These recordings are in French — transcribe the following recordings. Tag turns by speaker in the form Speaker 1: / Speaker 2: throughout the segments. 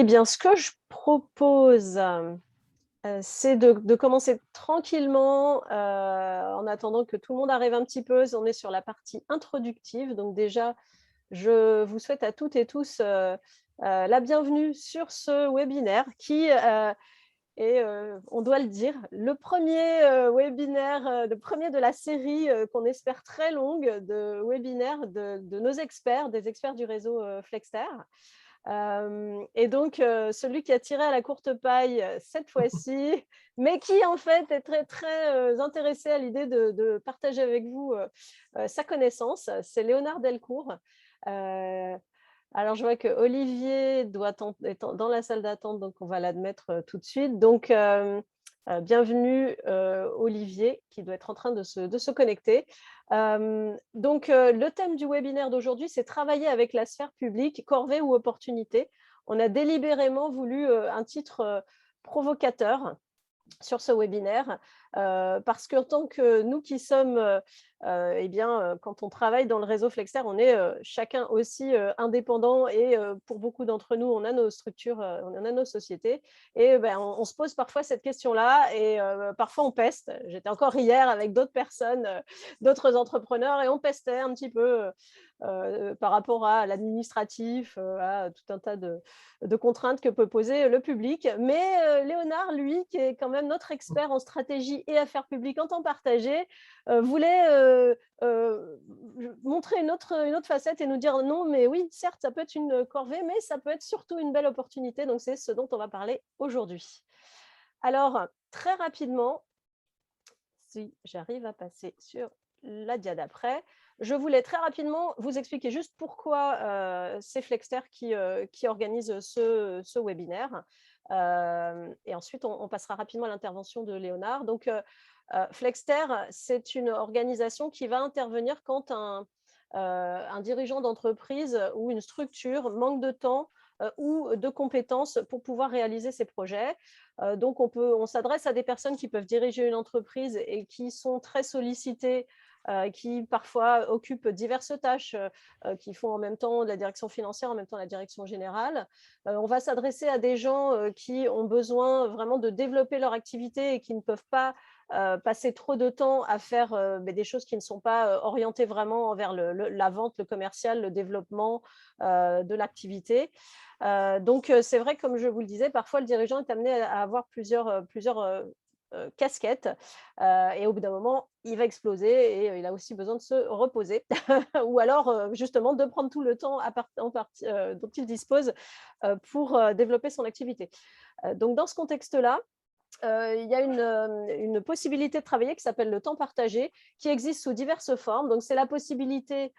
Speaker 1: bien, ce que je propose, c'est de commencer tranquillement, en attendant que tout le monde arrive un petit peu. On est sur la partie introductive, donc déjà, je vous souhaite à toutes et tous, la bienvenue sur ce webinaire qui, est, on doit le dire, le premier webinaire, le premier de la série, qu'on espère très longue de webinaires de nos experts, des experts du réseau, Flexter. Et donc, celui qui a tiré à la courte paille cette fois-ci, mais qui en fait est très, très intéressé à l'idée de partager avec vous sa connaissance, c'est Léonard Delcourt. Euh, alors, je vois que Olivier est dans la salle d'attente, donc on va l'admettre tout de suite. Donc, bienvenue Olivier, qui doit être en train de se connecter. Le thème du webinaire d'aujourd'hui, c'est travailler avec la sphère publique, corvée ou opportunité. On a délibérément voulu un titre provocateur sur ce webinaire, parce qu'en tant que nous qui sommes, quand on travaille dans le réseau Flexter, on est chacun aussi indépendant et pour beaucoup d'entre nous, on a nos structures, on a nos sociétés et on se pose parfois cette question-là et parfois on peste. J'étais encore hier avec d'autres personnes, d'autres entrepreneurs et on pestait un petit peu par rapport à l'administratif, à tout un tas de contraintes que peut poser le public. Mais Léonard, lui, qui est quand même notre expert en stratégie et affaires publiques en temps partagé, voulait montrer une autre facette et nous dire non, mais oui, certes, ça peut être une corvée, mais ça peut être surtout une belle opportunité. Donc, c'est ce dont on va parler aujourd'hui. Alors, très rapidement, si j'arrive à passer sur la dia d'après, je voulais très rapidement vous expliquer juste pourquoi c'est Flexter qui organise ce webinaire. Et ensuite, on passera rapidement à l'intervention de Léonard. Donc, Flexter, c'est une organisation qui va intervenir quand un dirigeant d'entreprise ou une structure manque de temps ou de compétences pour pouvoir réaliser ses projets. Donc, on s'adresse à des personnes qui peuvent diriger une entreprise et qui sont très sollicitées, qui parfois occupent diverses tâches, qui font en même temps de la direction financière, en même temps la direction générale. On va s'adresser à des gens qui ont besoin vraiment de développer leur activité et qui ne peuvent pas passer trop de temps à faire des choses qui ne sont pas orientées vraiment vers la vente, le commercial, le développement de l'activité. Donc, c'est vrai, comme je vous le disais, parfois le dirigeant est amené à avoir plusieurs casquettes et au bout d'un moment, il va exploser et il a aussi besoin de se reposer ou alors justement de prendre tout le temps dont il dispose pour développer son activité. Donc, dans ce contexte-là, il y a une possibilité de travailler qui s'appelle le temps partagé, qui existe sous diverses formes. Donc, c'est la possibilité,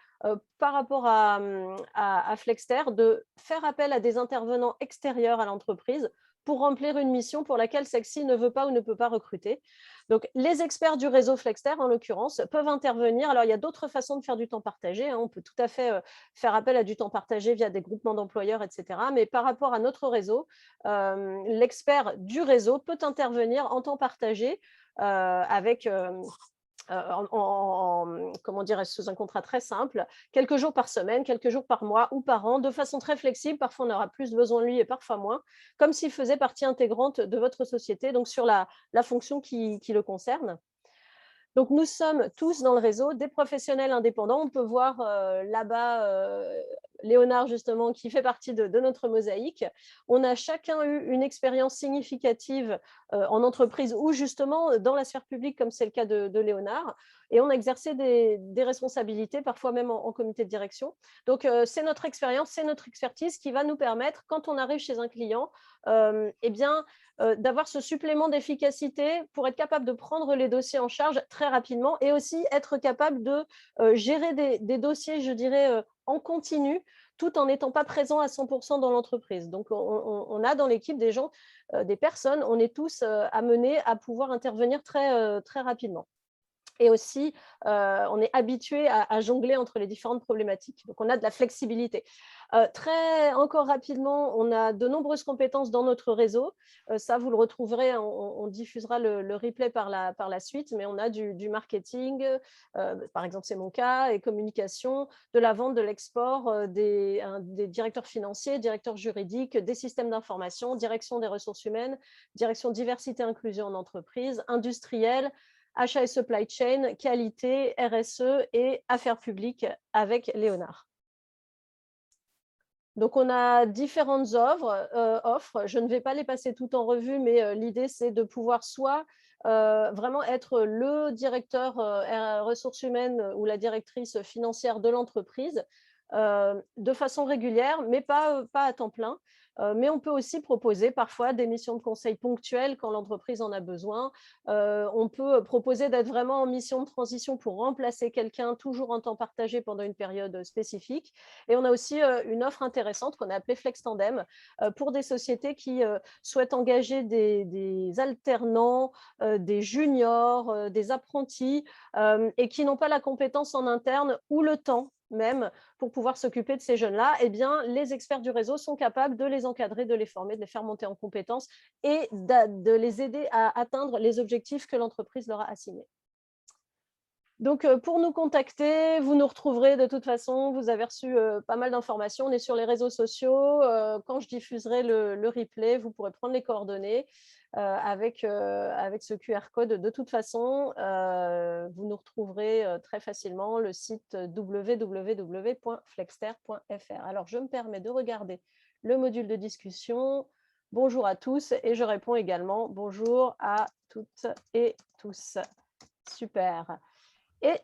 Speaker 1: par rapport à Flexter, de faire appel à des intervenants extérieurs à l'entreprise pour remplir une mission pour laquelle celle-ci ne veut pas ou ne peut pas recruter. Donc, les experts du réseau Flexter, en l'occurrence, peuvent intervenir. Alors, il y a d'autres façons de faire du temps partagé. On peut tout à fait faire appel à du temps partagé via des groupements d'employeurs, etc. Mais par rapport à notre réseau, l'expert du réseau peut intervenir en temps partagé avec comment dire, sous un contrat très simple, quelques jours par semaine, quelques jours par mois ou par an, de façon très flexible. Parfois, on aura plus besoin de lui et parfois moins, comme s'il faisait partie intégrante de votre société, donc sur la fonction qui le concerne. Donc, nous sommes tous dans le réseau des professionnels indépendants. On peut voir là-bas Léonard, justement, qui fait partie de notre mosaïque. On a chacun eu une expérience significative en entreprise ou justement dans la sphère publique, comme c'est le cas de Léonard. Et on a exercé des responsabilités, parfois même en comité de direction. Donc, c'est notre expérience, c'est notre expertise qui va nous permettre, quand on arrive chez un client, d'avoir ce supplément d'efficacité pour être capable de prendre les dossiers en charge très rapidement et aussi être capable de gérer des dossiers, je dirais, en continu, tout en n'étant pas présent à 100% dans l'entreprise. Donc, on a dans l'équipe des gens, des personnes, on est tous amenés à pouvoir intervenir très, très rapidement. Et aussi, on est habitué à jongler entre les différentes problématiques. Donc, on a de la flexibilité. Encore rapidement, on a de nombreuses compétences dans notre réseau. Ça, vous le retrouverez, on diffusera le replay par la suite, mais on a du marketing, par exemple, c'est mon cas, et communication, de la vente, de l'export, des directeurs financiers, directeurs juridiques, des systèmes d'information, direction des ressources humaines, direction diversité et inclusion en entreprise, industrielle, achat et supply chain, qualité, RSE et affaires publiques avec Léonard. Donc, on a différentes offres. Je ne vais pas les passer toutes en revue, mais l'idée, c'est de pouvoir soit vraiment être le directeur ressources humaines ou la directrice financière de l'entreprise de façon régulière, mais pas à temps plein. Mais on peut aussi proposer parfois des missions de conseil ponctuelles quand l'entreprise en a besoin. On peut proposer d'être vraiment en mission de transition pour remplacer quelqu'un, toujours en temps partagé pendant une période spécifique. Et on a aussi une offre intéressante qu'on a appelée Flex Tandem pour des sociétés qui souhaitent engager des alternants, des juniors, des apprentis et qui n'ont pas la compétence en interne ou le temps même pour pouvoir s'occuper de ces jeunes-là, eh bien, les experts du réseau sont capables de les encadrer, de les former, de les faire monter en compétences et de les aider à atteindre les objectifs que l'entreprise leur a assignés. Donc, pour nous contacter, vous nous retrouverez de toute façon. Vous avez reçu pas mal d'informations. On est sur les réseaux sociaux. Quand je diffuserai le replay, vous pourrez prendre les coordonnées avec ce QR code. De toute façon, vous nous retrouverez très facilement le site www.flexter.fr. Alors, je me permets de regarder le module de discussion. Bonjour à tous et je réponds également bonjour à toutes et tous. Super. Et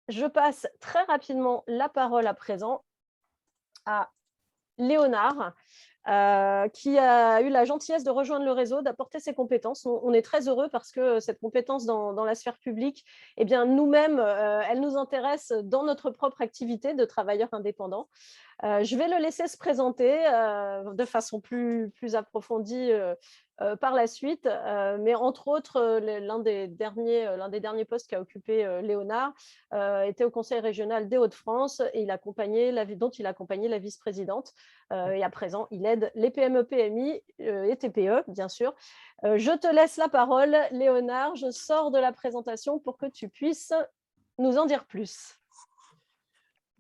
Speaker 1: je passe très rapidement la parole à présent à Léonard, qui a eu la gentillesse de rejoindre le réseau, d'apporter ses compétences. On est très heureux parce que cette compétence dans la sphère publique, eh bien, nous-mêmes, elle nous intéresse dans notre propre activité de travailleurs indépendants. Je vais le laisser se présenter de façon plus approfondie par la suite, mais entre autres, l'un des derniers postes qu'a occupé Léonard était au Conseil régional des Hauts-de-France et dont il a accompagné la vice-présidente. Et à présent, il aide les PME, PMI et TPE, bien sûr. Je te laisse la parole, Léonard. Je sors de la présentation pour que tu puisses nous en dire plus.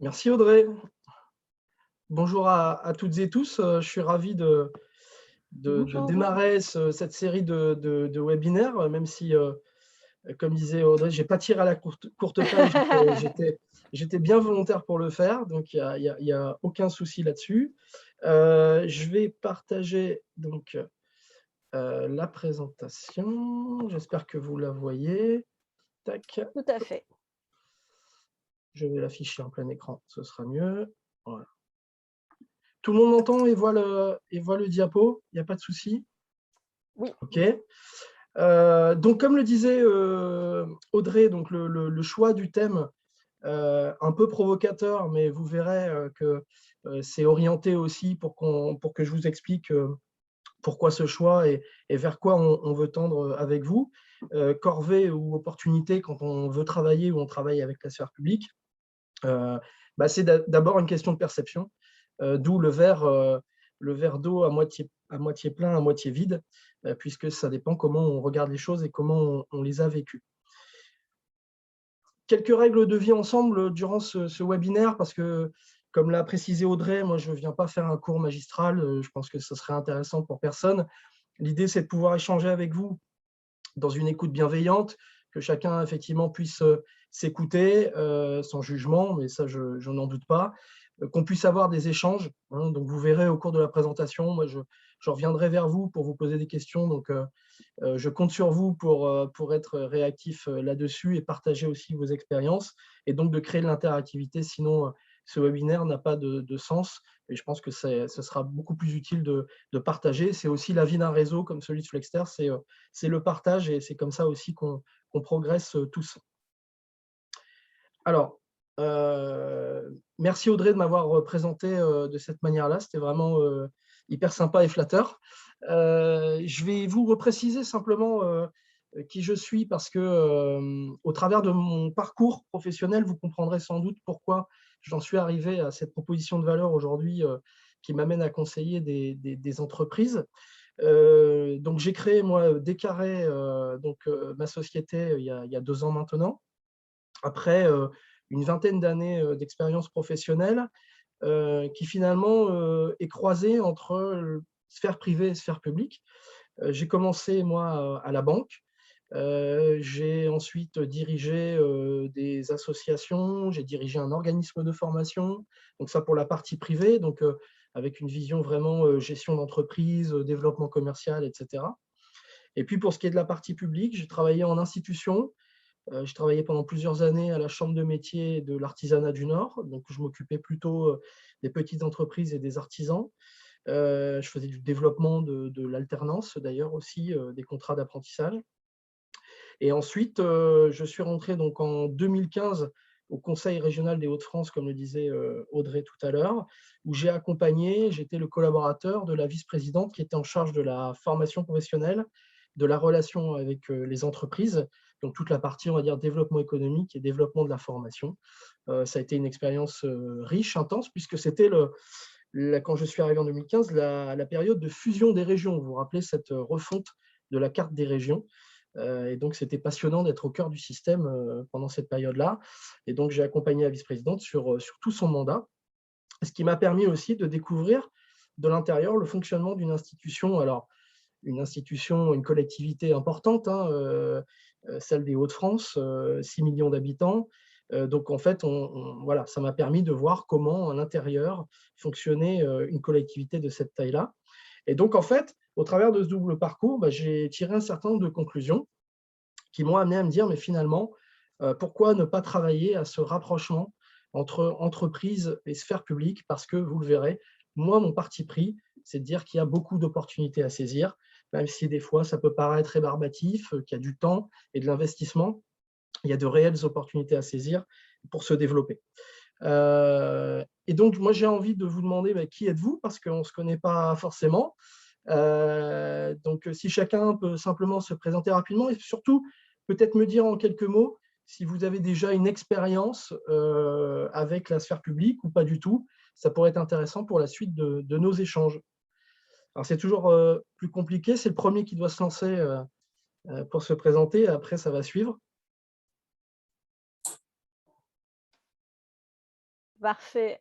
Speaker 2: Merci Audrey. Bonjour à toutes et tous. Je suis ravi de démarrer cette série de webinaires, même si, comme disait Audrey, je n'ai pas tiré à la courte paille, j'étais bien volontaire pour le faire, donc il n'y a aucun souci là-dessus. Je vais partager donc, la présentation. J'espère que vous la voyez. Tac.
Speaker 1: Tout à fait.
Speaker 2: Je vais l'afficher en plein écran, ce sera mieux. Voilà. Tout le monde m'entend et voit le diapo, il n'y a pas de souci?
Speaker 1: Oui.
Speaker 2: OK. Donc, comme le disait Audrey, donc le choix du thème, un peu provocateur, mais vous verrez que c'est orienté aussi pour que je vous explique pourquoi ce choix et vers quoi on veut tendre avec vous. Corvée ou opportunité quand on veut travailler ou on travaille avec la sphère publique, c'est d'abord une question de perception. D'où le verre d'eau à moitié plein, à moitié vide, puisque ça dépend comment on regarde les choses et comment on les a vécues. Quelques règles de vie ensemble durant ce webinaire, parce que, comme l'a précisé Audrey, moi je ne viens pas faire un cours magistral, je pense que ce serait intéressant pour personne. L'idée, c'est de pouvoir échanger avec vous dans une écoute bienveillante, que chacun effectivement puisse s'écouter sans jugement, mais ça, je n'en doute pas. Qu'on puisse avoir des échanges. Hein, donc, vous verrez au cours de la présentation, moi, je reviendrai vers vous pour vous poser des questions. Donc, je compte sur vous pour être réactif là-dessus et partager aussi vos expériences et donc de créer de l'interactivité. Sinon, ce webinaire n'a pas de sens et je pense que ce sera beaucoup plus utile de partager. C'est aussi la vie d'un réseau comme celui de Flexter, c'est le partage et c'est comme ça aussi qu'on progresse tous. Alors, merci Audrey de m'avoir présenté de cette manière-là. C'était vraiment hyper sympa et flatteur. Je vais vous repréciser simplement qui je suis parce que au travers de mon parcours professionnel, vous comprendrez sans doute pourquoi j'en suis arrivé à cette proposition de valeur aujourd'hui qui m'amène à conseiller des entreprises. Donc, j'ai créé, moi, Décarré, ma société, il y a 2 ans maintenant, après une vingtaine d'années d'expérience professionnelle qui finalement est croisée entre sphère privée et sphère publique. J'ai commencé, moi, à la banque. J'ai ensuite dirigé des associations, j'ai dirigé un organisme de formation, donc ça pour la partie privée, donc avec une vision vraiment gestion d'entreprise, développement commercial, etc. Et puis pour ce qui est de la partie publique, j'ai travaillé en institution. J'ai travaillé pendant plusieurs années à la Chambre de métier de l'artisanat du Nord, donc je m'occupais plutôt des petites entreprises et des artisans. Je faisais du développement de l'alternance, d'ailleurs aussi des contrats d'apprentissage. Et ensuite, je suis rentré donc en 2015 au Conseil régional des Hauts-de-France, comme le disait Audrey tout à l'heure, où j'ai accompagné, j'étais le collaborateur de la vice-présidente qui était en charge de la formation professionnelle, de la relation avec les entreprises, donc toute la partie, on va dire, développement économique et développement de la formation. Ça a été une expérience riche, intense, puisque c'était, quand je suis arrivé en 2015, la période de fusion des régions. Vous vous rappelez cette refonte de la carte des régions. Et donc, c'était passionnant d'être au cœur du système pendant cette période-là. Et donc, j'ai accompagné la vice-présidente sur tout son mandat, ce qui m'a permis aussi de découvrir de l'intérieur le fonctionnement d'une institution. Alors, une institution, une collectivité importante, hein, celle des Hauts-de-France, 6 millions d'habitants. Donc, en fait, voilà, ça m'a permis de voir comment, à l'intérieur, fonctionnait une collectivité de cette taille-là. Et donc, en fait, au travers de ce double parcours, j'ai tiré un certain nombre de conclusions qui m'ont amené à me dire, mais finalement, pourquoi ne pas travailler à ce rapprochement entre entreprise et sphère publique? Parce que, vous le verrez, moi, mon parti pris, c'est de dire qu'il y a beaucoup d'opportunités à saisir, même si des fois, ça peut paraître rébarbatif, qu'il y a du temps et de l'investissement. Il y a de réelles opportunités à saisir pour se développer. Et donc, moi, j'ai envie de vous demander qui êtes-vous, parce qu'on ne se connaît pas forcément. Donc, si chacun peut simplement se présenter rapidement et surtout, peut-être me dire en quelques mots si vous avez déjà une expérience avec la sphère publique ou pas du tout. Ça pourrait être intéressant pour la suite de nos échanges. Alors, c'est toujours plus compliqué. C'est le premier qui doit se lancer pour se présenter. Après, ça va suivre.
Speaker 1: Parfait.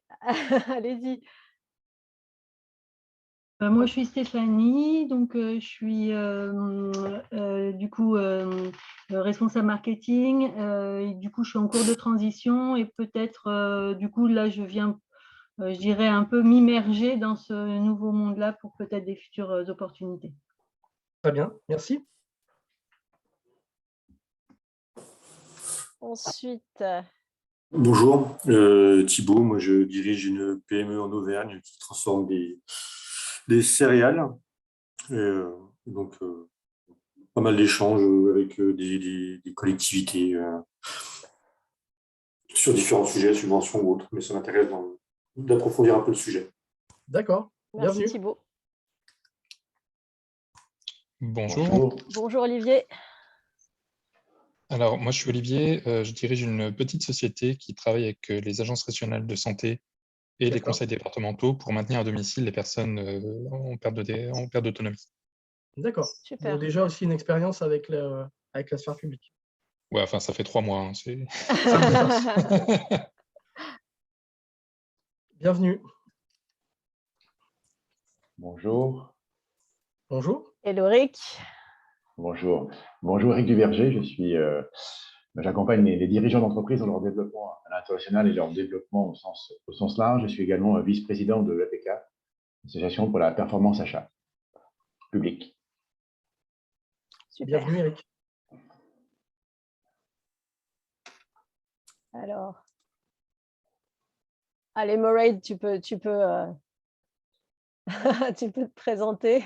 Speaker 1: Allez-y.
Speaker 3: Moi, je suis Stéphanie, donc je suis du coup responsable marketing. Et du coup, je suis en cours de transition et peut-être du coup là, je viens, je dirais, un peu m'immerger dans ce nouveau monde-là pour peut-être des futures opportunités.
Speaker 2: Très bien, merci.
Speaker 1: Ensuite.
Speaker 4: Bonjour, Thibaut, moi je dirige une PME en Auvergne qui transforme des céréales. Donc, pas mal d'échanges avec des collectivités sur différents sujets, subventions ou autres, mais ça m'intéresse d'approfondir un peu le sujet.
Speaker 2: D'accord,
Speaker 1: merci
Speaker 2: bienvenue.
Speaker 1: Thibaut.
Speaker 5: Bonjour.
Speaker 1: Bonjour Olivier.
Speaker 5: Alors, moi, je suis Olivier, je dirige une petite société qui travaille avec les agences régionales de santé et les conseils départementaux pour maintenir à domicile les personnes en perte d'autonomie.
Speaker 2: D'accord.
Speaker 1: Super.
Speaker 2: Donc déjà aussi une expérience avec la sphère publique.
Speaker 5: Ouais, enfin, ça fait 3 mois. Hein,
Speaker 2: Bienvenue.
Speaker 6: Bonjour.
Speaker 2: Bonjour.
Speaker 1: Eloric.
Speaker 6: Bonjour. Bonjour Eric Duverger, j'accompagne les dirigeants d'entreprise dans leur développement à l'international et leur développement au sens large. Je suis également vice-président de l'APK, Association pour la performance achat public.
Speaker 1: Super.
Speaker 2: Bienvenue Eric.
Speaker 1: Alors, allez Mairead, tu peux tu peux te présenter.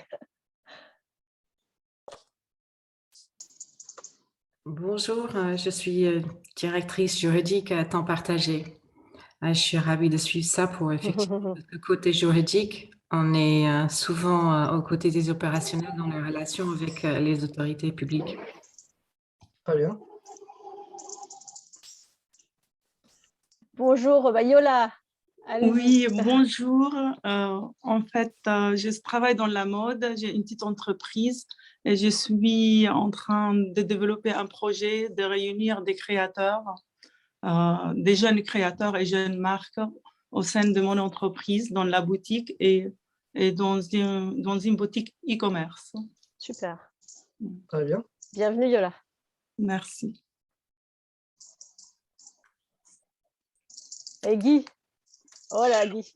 Speaker 7: Bonjour, je suis directrice juridique à temps partagé. Je suis ravie de suivre ça pour effectivement le côté juridique. On est souvent aux côtés des opérationnels dans les relations avec les autorités publiques.
Speaker 2: Très bien.
Speaker 1: Bonjour, Yola. Allez-y.
Speaker 8: Oui, bonjour. En fait, je travaille dans la mode, j'ai une petite entreprise et je suis en train de développer un projet de réunir des créateurs, des jeunes créateurs et jeunes marques au sein de mon entreprise, dans la boutique et dans une boutique e-commerce.
Speaker 1: Super.
Speaker 2: Très bien.
Speaker 1: Bienvenue, Yola.
Speaker 8: Merci.
Speaker 1: Et Guy. Oh là, Guy.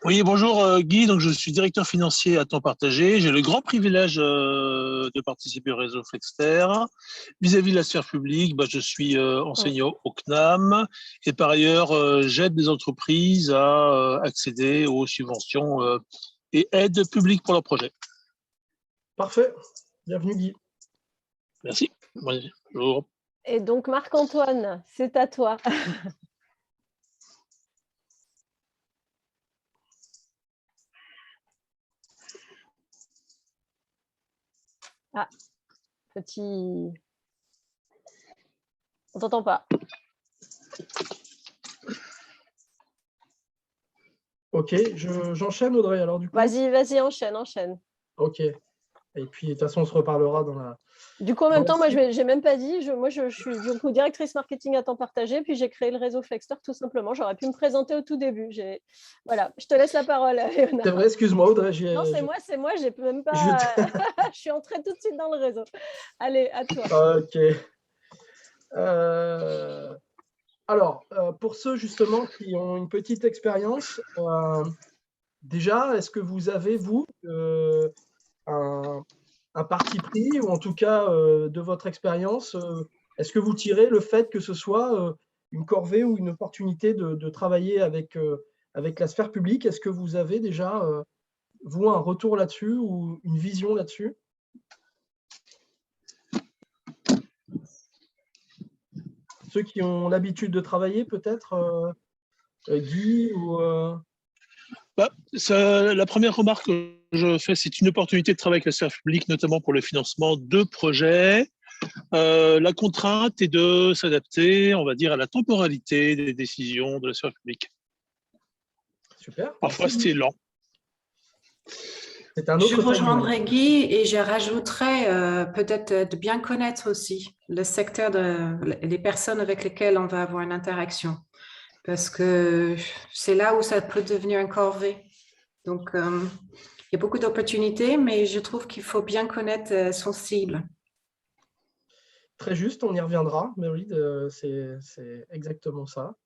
Speaker 9: Oui, bonjour Guy, donc je suis directeur financier à temps partagé. J'ai le grand privilège de participer au réseau Flexter. Vis-à-vis de la sphère publique, je suis enseignant au CNAM et par ailleurs, j'aide des entreprises à accéder aux subventions et aides publiques pour leurs projets.
Speaker 2: Parfait. Bienvenue, Guy.
Speaker 9: Merci. Bonjour.
Speaker 1: Et donc, Marc-Antoine, c'est à toi. Ah, petit... On t'entend pas.
Speaker 2: Ok, j'enchaîne Audrey alors du coup.
Speaker 1: Vas-y, enchaîne.
Speaker 2: Ok. Et puis de toute façon on se reparlera dans la...
Speaker 1: Du coup, en même temps, moi, j'ai même pas dit, moi, je suis du coup directrice marketing à temps partagé, puis j'ai créé le réseau Flexter tout simplement. J'aurais pu me présenter au tout début. Voilà, je te laisse la parole, Léona.
Speaker 2: C'est vrai, excuse-moi Audrey.
Speaker 1: Non, c'est moi, j'ai même pas... Je suis entrée tout de suite dans le réseau. Allez, à toi.
Speaker 2: Ok. Alors, pour ceux justement qui ont une petite expérience, déjà, est-ce que vous avez, vous, un parti pris, ou en tout cas de votre expérience, est-ce que vous tirez le fait que ce soit une corvée ou une opportunité de travailler avec la sphère publique? Est-ce que vous avez déjà, vous, un retour là-dessus ou une vision là-dessus? Ceux qui ont l'habitude de travailler, peut-être, Guy ou…
Speaker 9: La première remarque que je fais, c'est une opportunité de travailler avec la sphère publique, notamment pour le financement de projets. La contrainte est de s'adapter, on va dire, à la temporalité des décisions de la sphère publique.
Speaker 2: Super.
Speaker 9: Parfois, c'est lent.
Speaker 7: Je rejoindrai Guy et je rajouterais peut-être de bien connaître aussi le secteur, les personnes avec lesquelles on va avoir une interaction. Parce que c'est là où ça peut devenir un corvée. Donc, il y a beaucoup d'opportunités, mais je trouve qu'il faut bien connaître son cible.
Speaker 2: Très juste, on y reviendra, Mary, c'est exactement ça.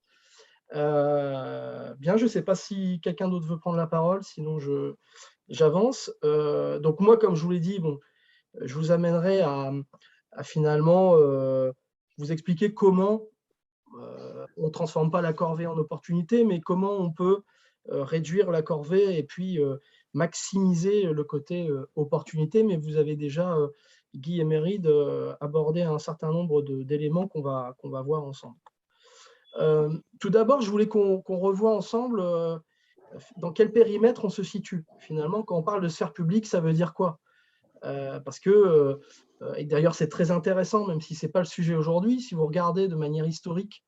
Speaker 2: Bien, je ne sais pas si quelqu'un d'autre veut prendre la parole, sinon j'avance. Donc moi, comme je vous l'ai dit, je vous amènerai à finalement vous expliquer comment on ne transforme pas la corvée en opportunité, mais comment on peut réduire la corvée et puis maximiser le côté opportunité. Mais vous avez déjà, Guy et Méride, abordé un certain nombre d'éléments qu'on va voir ensemble. Tout d'abord, je voulais qu'on revoie ensemble dans quel périmètre on se situe. Finalement, quand on parle de sphère publique, ça veut dire quoi? Parce que, et d'ailleurs c'est très intéressant, même si ce n'est pas le sujet aujourd'hui, si vous regardez de manière historique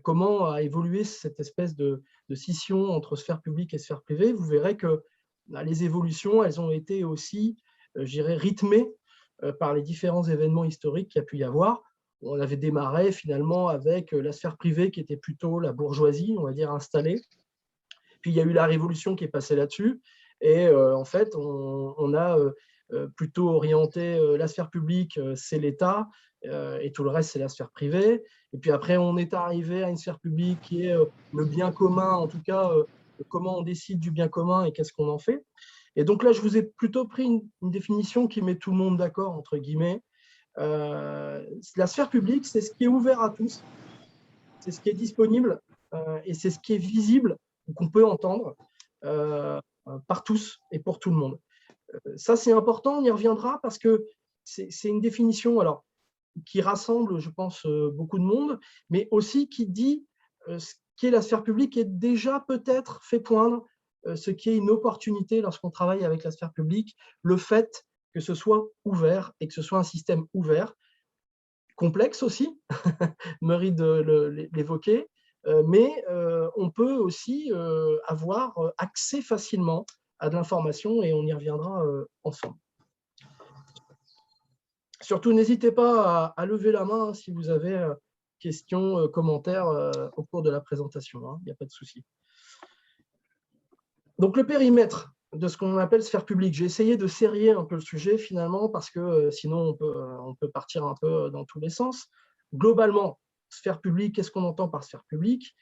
Speaker 2: comment a évolué cette espèce de scission entre sphère publique et sphère privée, vous verrez que les évolutions, elles ont été aussi, je dirais, rythmées par les différents événements historiques qu'il y a pu y avoir. On avait démarré finalement avec la sphère privée qui était plutôt la bourgeoisie, on va dire, installée. Puis il y a eu la révolution qui est passée là-dessus. Et en fait, on a plutôt orienté la sphère publique, c'est l'État, et tout le reste, c'est la sphère privée. Et puis après, on est arrivé à une sphère publique qui est le bien commun, en tout cas, comment on décide du bien commun et qu'est-ce qu'on en fait. Et donc là, je vous ai plutôt pris une définition qui met tout le monde d'accord, entre guillemets. La sphère publique, c'est ce qui est ouvert à tous, c'est ce qui est disponible et c'est ce qui est visible ou qu'on peut entendre par tous et pour tout le monde. Ça, c'est important, on y reviendra parce que c'est une définition alors, qui rassemble, je pense, beaucoup de monde, mais aussi qui dit ce qu'est la sphère publique et déjà peut-être fait poindre ce qui est une opportunité lorsqu'on travaille avec la sphère publique, le fait que ce soit ouvert et que ce soit un système ouvert. complexe aussi, Marie de l'évoquer, mais on peut aussi avoir accès facilement à de l'information et on y reviendra ensemble. Surtout, n'hésitez pas à lever la main si vous avez questions, commentaires au cours de la présentation, hein, il n'y a pas de souci. Donc, le périmètre de ce qu'on appelle sphère publique. J'ai essayé de serrer un peu le sujet finalement parce que sinon on peut partir un peu dans tous les sens. Globalement, sphère publique, qu'est-ce qu'on entend par sphère publique?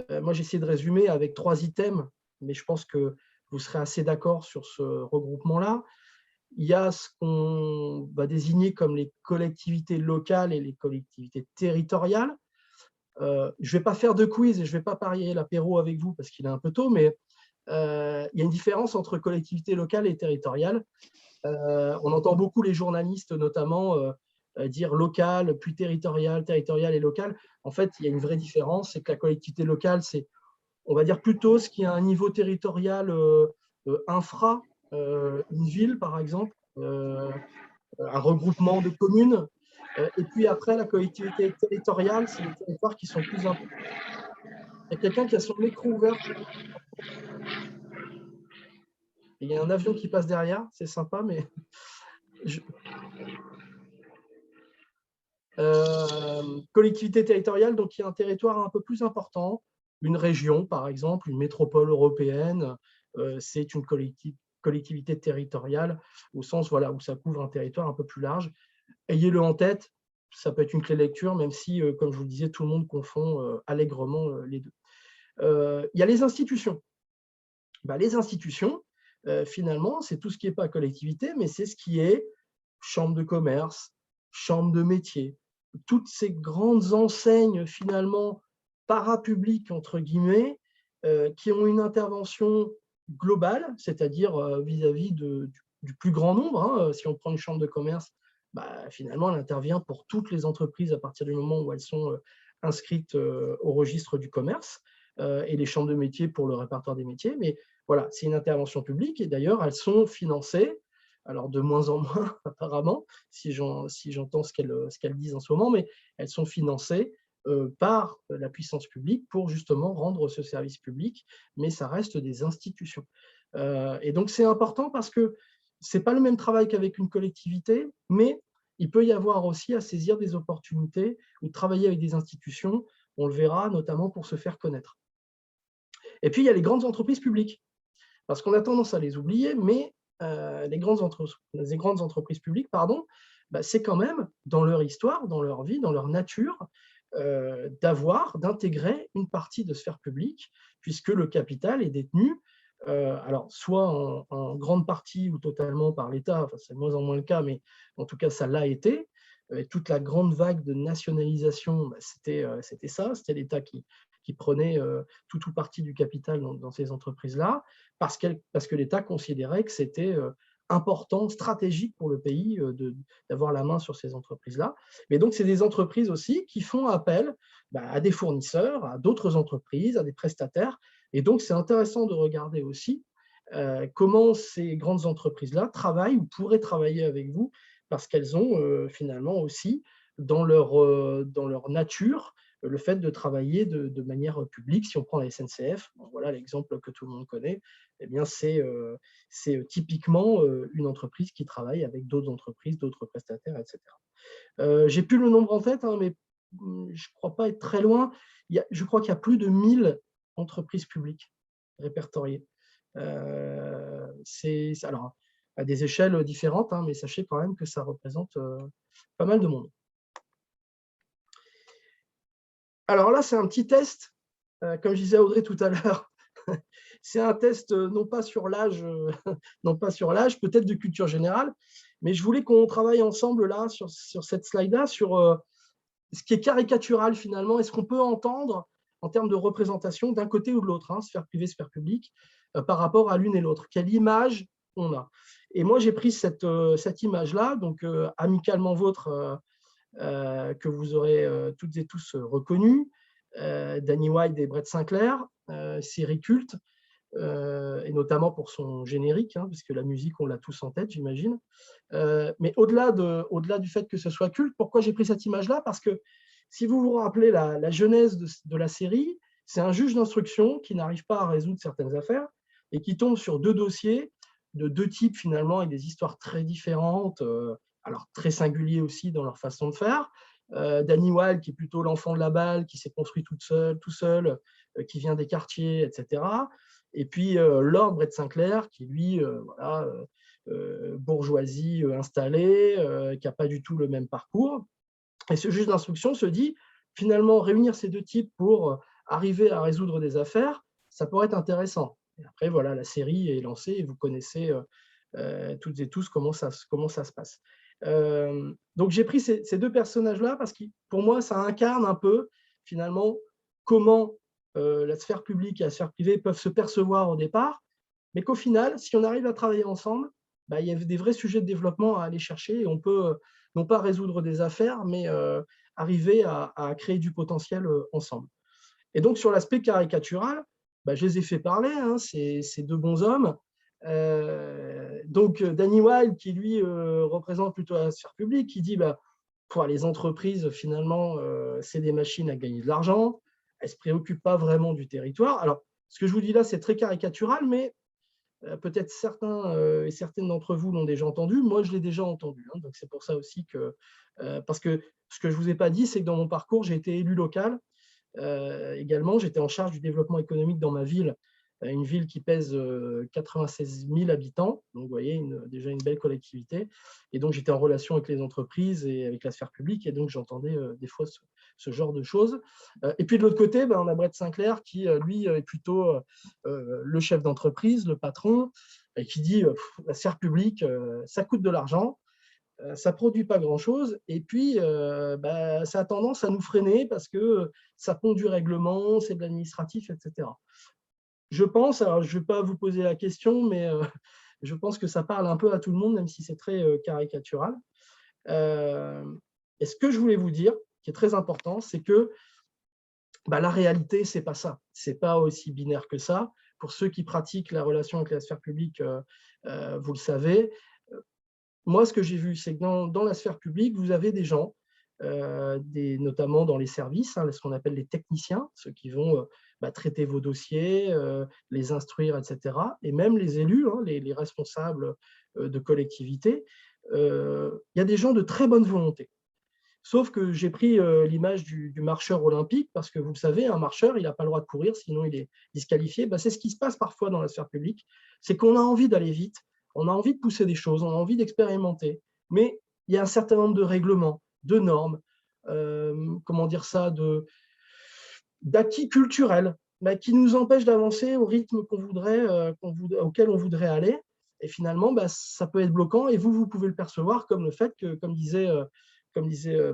Speaker 2: Moi, j'ai essayé de résumer avec 3 items, mais je pense que vous serez assez d'accord sur ce regroupement-là. Il y a ce qu'on va désigner comme les collectivités locales et les collectivités territoriales. Je ne vais pas faire de quiz et je ne vais pas parier l'apéro avec vous parce qu'il est un peu tôt, mais il y a une différence entre collectivités locales et territoriales. On entend beaucoup les journalistes notamment dire local, puis territorial, territorial et local. En fait, il y a une vraie différence, c'est que la collectivité locale, c'est, on va dire plutôt ce qui a un niveau territorial infra, une ville par exemple, un regroupement de communes. Et puis après, la collectivité territoriale, c'est les territoires qui sont plus importants. Il y a quelqu'un qui a son micro ouvert. Il y a un avion qui passe derrière, c'est sympa, mais... collectivité territoriale, donc il y a un territoire un peu plus important, une région par exemple, une métropole européenne, c'est une collectivité territoriale au sens voilà, où ça couvre un territoire un peu plus large. Ayez-le en tête, ça peut être une clé de lecture, même si, comme je vous le disais, tout le monde confond allègrement les deux. Il y a les institutions. Les institutions, finalement, c'est tout ce qui n'est pas collectivité, mais c'est ce qui est chambre de commerce, chambre de métier, toutes ces grandes enseignes finalement parapubliques, entre guillemets, qui ont une intervention globale, c'est-à-dire vis-à-vis du plus grand nombre. Hein. Si on prend une chambre de commerce, finalement, elle intervient pour toutes les entreprises à partir du moment où elles sont inscrites au registre du commerce, et les chambres de métiers pour le répertoire des métiers. Mais voilà, c'est une intervention publique et d'ailleurs, elles sont financées, alors de moins en moins apparemment, si j'entends ce qu'elles disent en ce moment, mais elles sont financées par la puissance publique pour justement rendre ce service public, mais ça reste des institutions. Et donc, c'est important parce que ce n'est pas le même travail qu'avec une collectivité, mais il peut y avoir aussi à saisir des opportunités ou travailler avec des institutions, on le verra notamment pour se faire connaître. Et puis, il y a les grandes entreprises publiques, parce qu'on a tendance à les oublier, mais les grandes entreprises publiques, c'est quand même dans leur histoire, dans leur vie, dans leur nature, d'intégrer une partie de sphère publique, puisque le capital est détenu, alors soit en grande partie ou totalement par l'État, enfin, c'est de moins en moins le cas, mais en tout cas ça l'a été. Et toute la grande vague de nationalisation, c'était ça, c'était l'État qui prenait tout ou partie du capital dans ces entreprises-là, parce que l'État considérait que c'était important, stratégique pour le pays d'avoir la main sur ces entreprises-là. Mais donc, c'est des entreprises aussi qui font appel à des fournisseurs, à d'autres entreprises, à des prestataires. Et donc, c'est intéressant de regarder aussi comment ces grandes entreprises-là travaillent ou pourraient travailler avec vous, parce qu'elles ont finalement aussi dans leur nature le fait de travailler de manière publique. Si on prend la SNCF, voilà l'exemple que tout le monde connaît, eh bien c'est typiquement une entreprise qui travaille avec d'autres entreprises, d'autres prestataires, etc. J'ai plus le nombre en tête, hein, mais je ne crois pas être très loin. Je crois qu'il y a plus de 1000 entreprises publiques répertoriées. Alors, à des échelles différentes, hein, mais sachez quand même que ça représente pas mal de monde. Alors là, c'est un petit test, comme je disais à Audrey tout à l'heure, c'est un test non pas sur l'âge, peut-être de culture générale, mais je voulais qu'on travaille ensemble là, sur cette slide-là, sur ce qui est caricatural finalement, et ce qu'on peut entendre en termes de représentation d'un côté ou de l'autre, hein, sphère privée, sphère publique, par rapport à l'une et l'autre. Quelle image on a? Et moi, j'ai pris cette image-là, donc amicalement vôtre, que vous aurez toutes et tous reconnus, Danny White et Brett Sinclair, série culte. et notamment pour son générique, hein, puisque la musique, on l'a tous en tête, j'imagine. Mais au-delà du fait que ce soit culte, pourquoi j'ai pris cette image-là? Parce que si vous vous rappelez la genèse de la série, c'est un juge d'instruction qui n'arrive pas à résoudre certaines affaires et qui tombe sur 2 dossiers de 2 types finalement, avec des histoires très différentes, alors très singuliers aussi dans leur façon de faire. Danny Wilde, qui est plutôt l'enfant de la balle, qui s'est construit tout seul, qui vient des quartiers, etc. Et puis Lord Brett Sinclair, qui lui, voilà, bourgeoisie installée, qui n'a pas du tout le même parcours. Et ce juge d'instruction se dit, finalement, réunir ces 2 types pour arriver à résoudre des affaires, ça pourrait être intéressant. Et après, voilà, la série est lancée et vous connaissez toutes et tous comment ça se passe. Donc, j'ai pris ces 2 personnages-là parce que, pour moi, ça incarne un peu, finalement, comment la sphère publique et la sphère privée peuvent se percevoir au départ, mais qu'au final, si on arrive à travailler ensemble, il y a des vrais sujets de développement à aller chercher et on peut non pas résoudre des affaires, mais arriver à créer du potentiel ensemble. Et donc, sur l'aspect caricatural, je les ai fait parler, hein, ces 2 bons hommes. Donc, Danny Wilde, qui lui représente plutôt la sphère publique, qui dit pour les entreprises, finalement, c'est des machines à gagner de l'argent, elles ne se préoccupent pas vraiment du territoire. Alors, ce que je vous dis là, c'est très caricatural, mais peut-être certains et certaines d'entre vous l'ont déjà entendu. Moi, je l'ai déjà entendu. Hein, donc, c'est pour ça aussi que… parce que ce que je ne vous ai pas dit, c'est que dans mon parcours, j'ai été élu local. Également, j'étais en charge du développement économique dans ma ville, une ville qui pèse 96 000 habitants, donc vous voyez, déjà une belle collectivité. Et donc, j'étais en relation avec les entreprises et avec la sphère publique, et donc j'entendais des fois ce genre de choses. Et puis de l'autre côté, on a Brett Sinclair qui, lui, est plutôt le chef d'entreprise, le patron, et qui dit la sphère publique, ça coûte de l'argent, ça ne produit pas grand-chose, et puis ça a tendance à nous freiner parce que ça pond du règlement, c'est de l'administratif, etc. Je pense, alors je ne vais pas vous poser la question, mais je pense que ça parle un peu à tout le monde, même si c'est très caricatural. Et ce que je voulais vous dire, qui est très important, c'est que la réalité, ce n'est pas ça. Ce n'est pas aussi binaire que ça. Pour ceux qui pratiquent la relation avec la sphère publique, vous le savez. Moi, ce que j'ai vu, c'est que dans la sphère publique, vous avez des gens, notamment dans les services, hein, ce qu'on appelle les techniciens, ceux qui vont traiter vos dossiers, les instruire, etc. Et même les élus, hein, les responsables de collectivités. Il y a des gens de très bonne volonté. Sauf que j'ai pris l'image du marcheur olympique, parce que vous le savez, un marcheur, il n'a pas le droit de courir, sinon il est disqualifié. C'est ce qui se passe parfois dans la sphère publique, c'est qu'on a envie d'aller vite, on a envie de pousser des choses, on a envie d'expérimenter, mais il y a un certain nombre de règlements, de normes, comment dire ça, d'acquis culturels qui nous empêchent d'avancer au rythme auquel on voudrait aller. Et finalement, ça peut être bloquant, et vous pouvez le percevoir comme le fait que, comme disait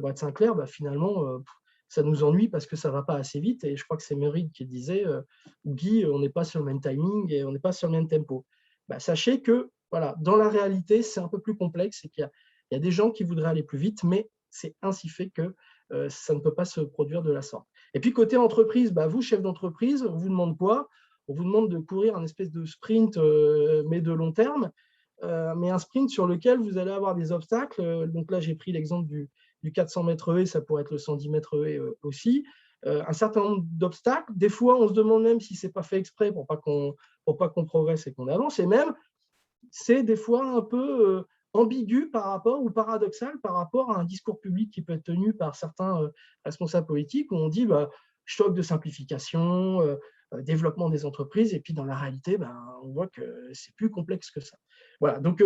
Speaker 2: Brett Sinclair, finalement, ça nous ennuie parce que ça ne va pas assez vite. Et je crois que c'est Merid qui disait, Guy, on n'est pas sur le même timing et on n'est pas sur le même tempo. Sachez que voilà, dans la réalité, c'est un peu plus complexe et qu'il y a des gens qui voudraient aller plus vite, mais c'est ainsi fait que ça ne peut pas se produire de la sorte. Et puis, côté entreprise, vous, chef d'entreprise, on vous demande quoi? On vous demande de courir un espèce de sprint, mais de long terme, mais un sprint sur lequel vous allez avoir des obstacles. Donc là, j'ai pris l'exemple du 400 mètres haies, ça pourrait être le 110 mètres haies aussi. Un certain nombre d'obstacles. Des fois, on se demande même si ce n'est pas fait exprès pour pas qu'on progresse et qu'on avance. Et même, c'est des fois un peu ambigu par rapport, ou paradoxal par rapport à un discours public qui peut être tenu par certains responsables politiques, où on dit choc de simplification, développement des entreprises, et puis dans la réalité, on voit que c'est plus complexe que ça. Voilà, donc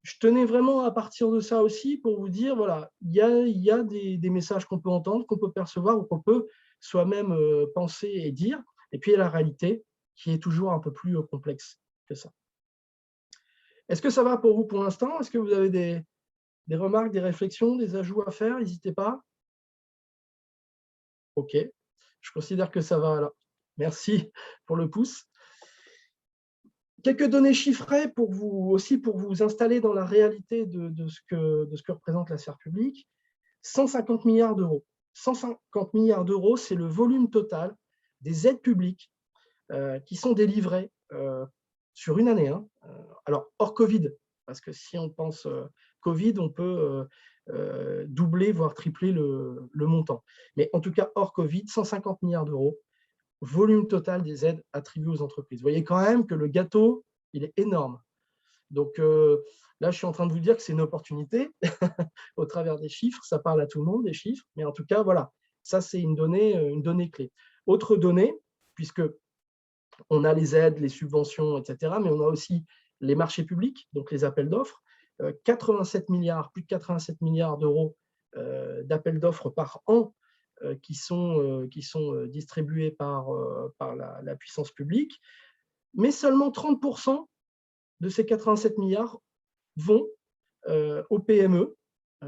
Speaker 2: je tenais vraiment à partir de ça aussi pour vous dire, voilà, il y a des messages qu'on peut entendre, qu'on peut percevoir, ou qu'on peut soi-même penser et dire, et puis il y a la réalité qui est toujours un peu plus complexe que ça. Est-ce que ça va pour vous pour l'instant? Est-ce que vous avez des remarques, des réflexions, des ajouts à faire? N'hésitez pas. OK, je considère que ça va alors. Merci pour le pouce. Quelques données chiffrées pour vous installer dans la réalité de ce que représente la sphère publique. 150 milliards d'euros. 150 milliards d'euros, c'est le volume total des aides publiques qui sont délivrées sur une année. Hein. Alors, hors Covid, parce que si on pense Covid, on peut doubler, voire tripler le montant. Mais en tout cas, hors Covid, 150 milliards d'euros, volume total des aides attribuées aux entreprises. Vous voyez quand même que le gâteau, il est énorme. Donc là, je suis en train de vous dire que c'est une opportunité au travers des chiffres. Ça parle à tout le monde, des chiffres. Mais en tout cas, voilà, ça, c'est une donnée clé. Autre donnée, puisque on a les aides, les subventions, etc., mais on a aussi les marchés publics, donc les appels d'offres. 87 milliards, plus de 87 milliards d'euros d'appels d'offres par an qui sont distribués par la puissance publique. Mais seulement 30% de ces 87 milliards vont aux PME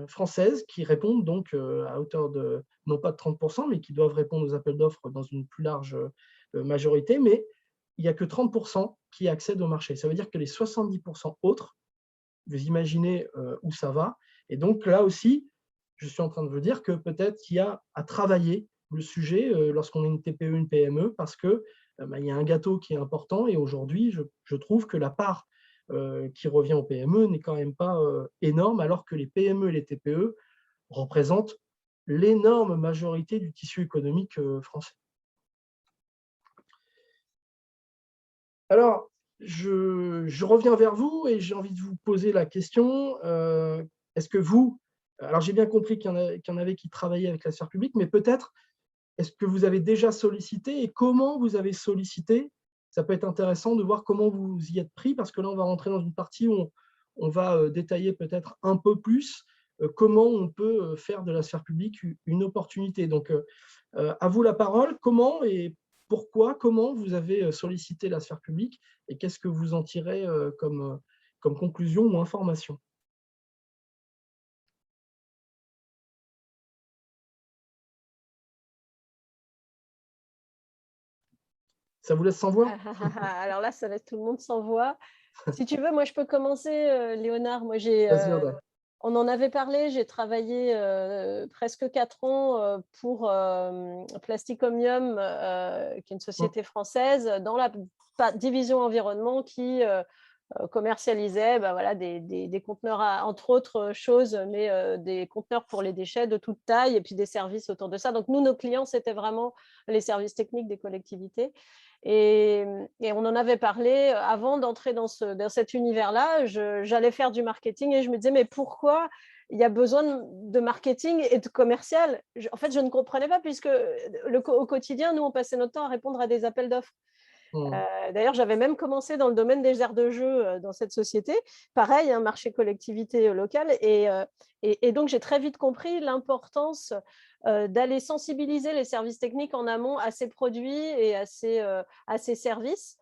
Speaker 2: françaises qui répondent donc à hauteur de, non pas de 30%, mais qui doivent répondre aux appels d'offres dans une plus large majorité, mais il n'y a que 30% qui accèdent au marché. Ça veut dire que les 70% autres, vous imaginez où ça va. Et donc là aussi, je suis en train de vous dire que peut-être qu'il y a à travailler le sujet lorsqu'on est une TPE, une PME, parce que il y a un gâteau qui est important et aujourd'hui, je trouve que la part qui revient aux PME n'est quand même pas énorme, alors que les PME et les TPE représentent l'énorme majorité du tissu économique français. Alors, je reviens vers vous et j'ai envie de vous poser la question, est-ce que vous, alors j'ai bien compris qu'il y en avait qui travaillaient avec la sphère publique, mais peut-être, est-ce que vous avez déjà sollicité et comment vous avez sollicité? Ça peut être intéressant de voir comment vous y êtes pris, parce que là, on va rentrer dans une partie où on va détailler peut-être un peu plus comment on peut faire de la sphère publique une opportunité. Donc, à vous la parole. Comment et pourquoi, comment vous avez sollicité la sphère publique et qu'est-ce que vous en tirez comme conclusion ou information? Ça vous laisse sans voix?
Speaker 1: Alors là, ça laisse tout le monde sans voix. Si tu veux, moi, je peux commencer, Léonard. Moi,
Speaker 2: Vas-y, Audrey.
Speaker 1: on en avait parlé, j'ai travaillé presque 4 ans pour Plastic Omnium, qui est une société française, dans la division environnement qui commercialisait voilà, des conteneurs, entre autres choses, mais des conteneurs pour les déchets de toute taille et puis des services autour de ça. Donc nous, nos clients, c'était vraiment les services techniques des collectivités. Et on en avait parlé avant d'entrer dans cet univers-là. J'allais faire du marketing et je me disais, mais pourquoi il y a besoin de marketing et de commercial? En fait, je ne comprenais pas, puisque au quotidien, nous, on passait notre temps à répondre à des appels d'offres. D'ailleurs, j'avais même commencé dans le domaine des aires de jeu dans cette société. Pareil, un marché collectivité locale. Et donc, j'ai très vite compris l'importance d'aller sensibiliser les services techniques en amont à ces produits et à ces services,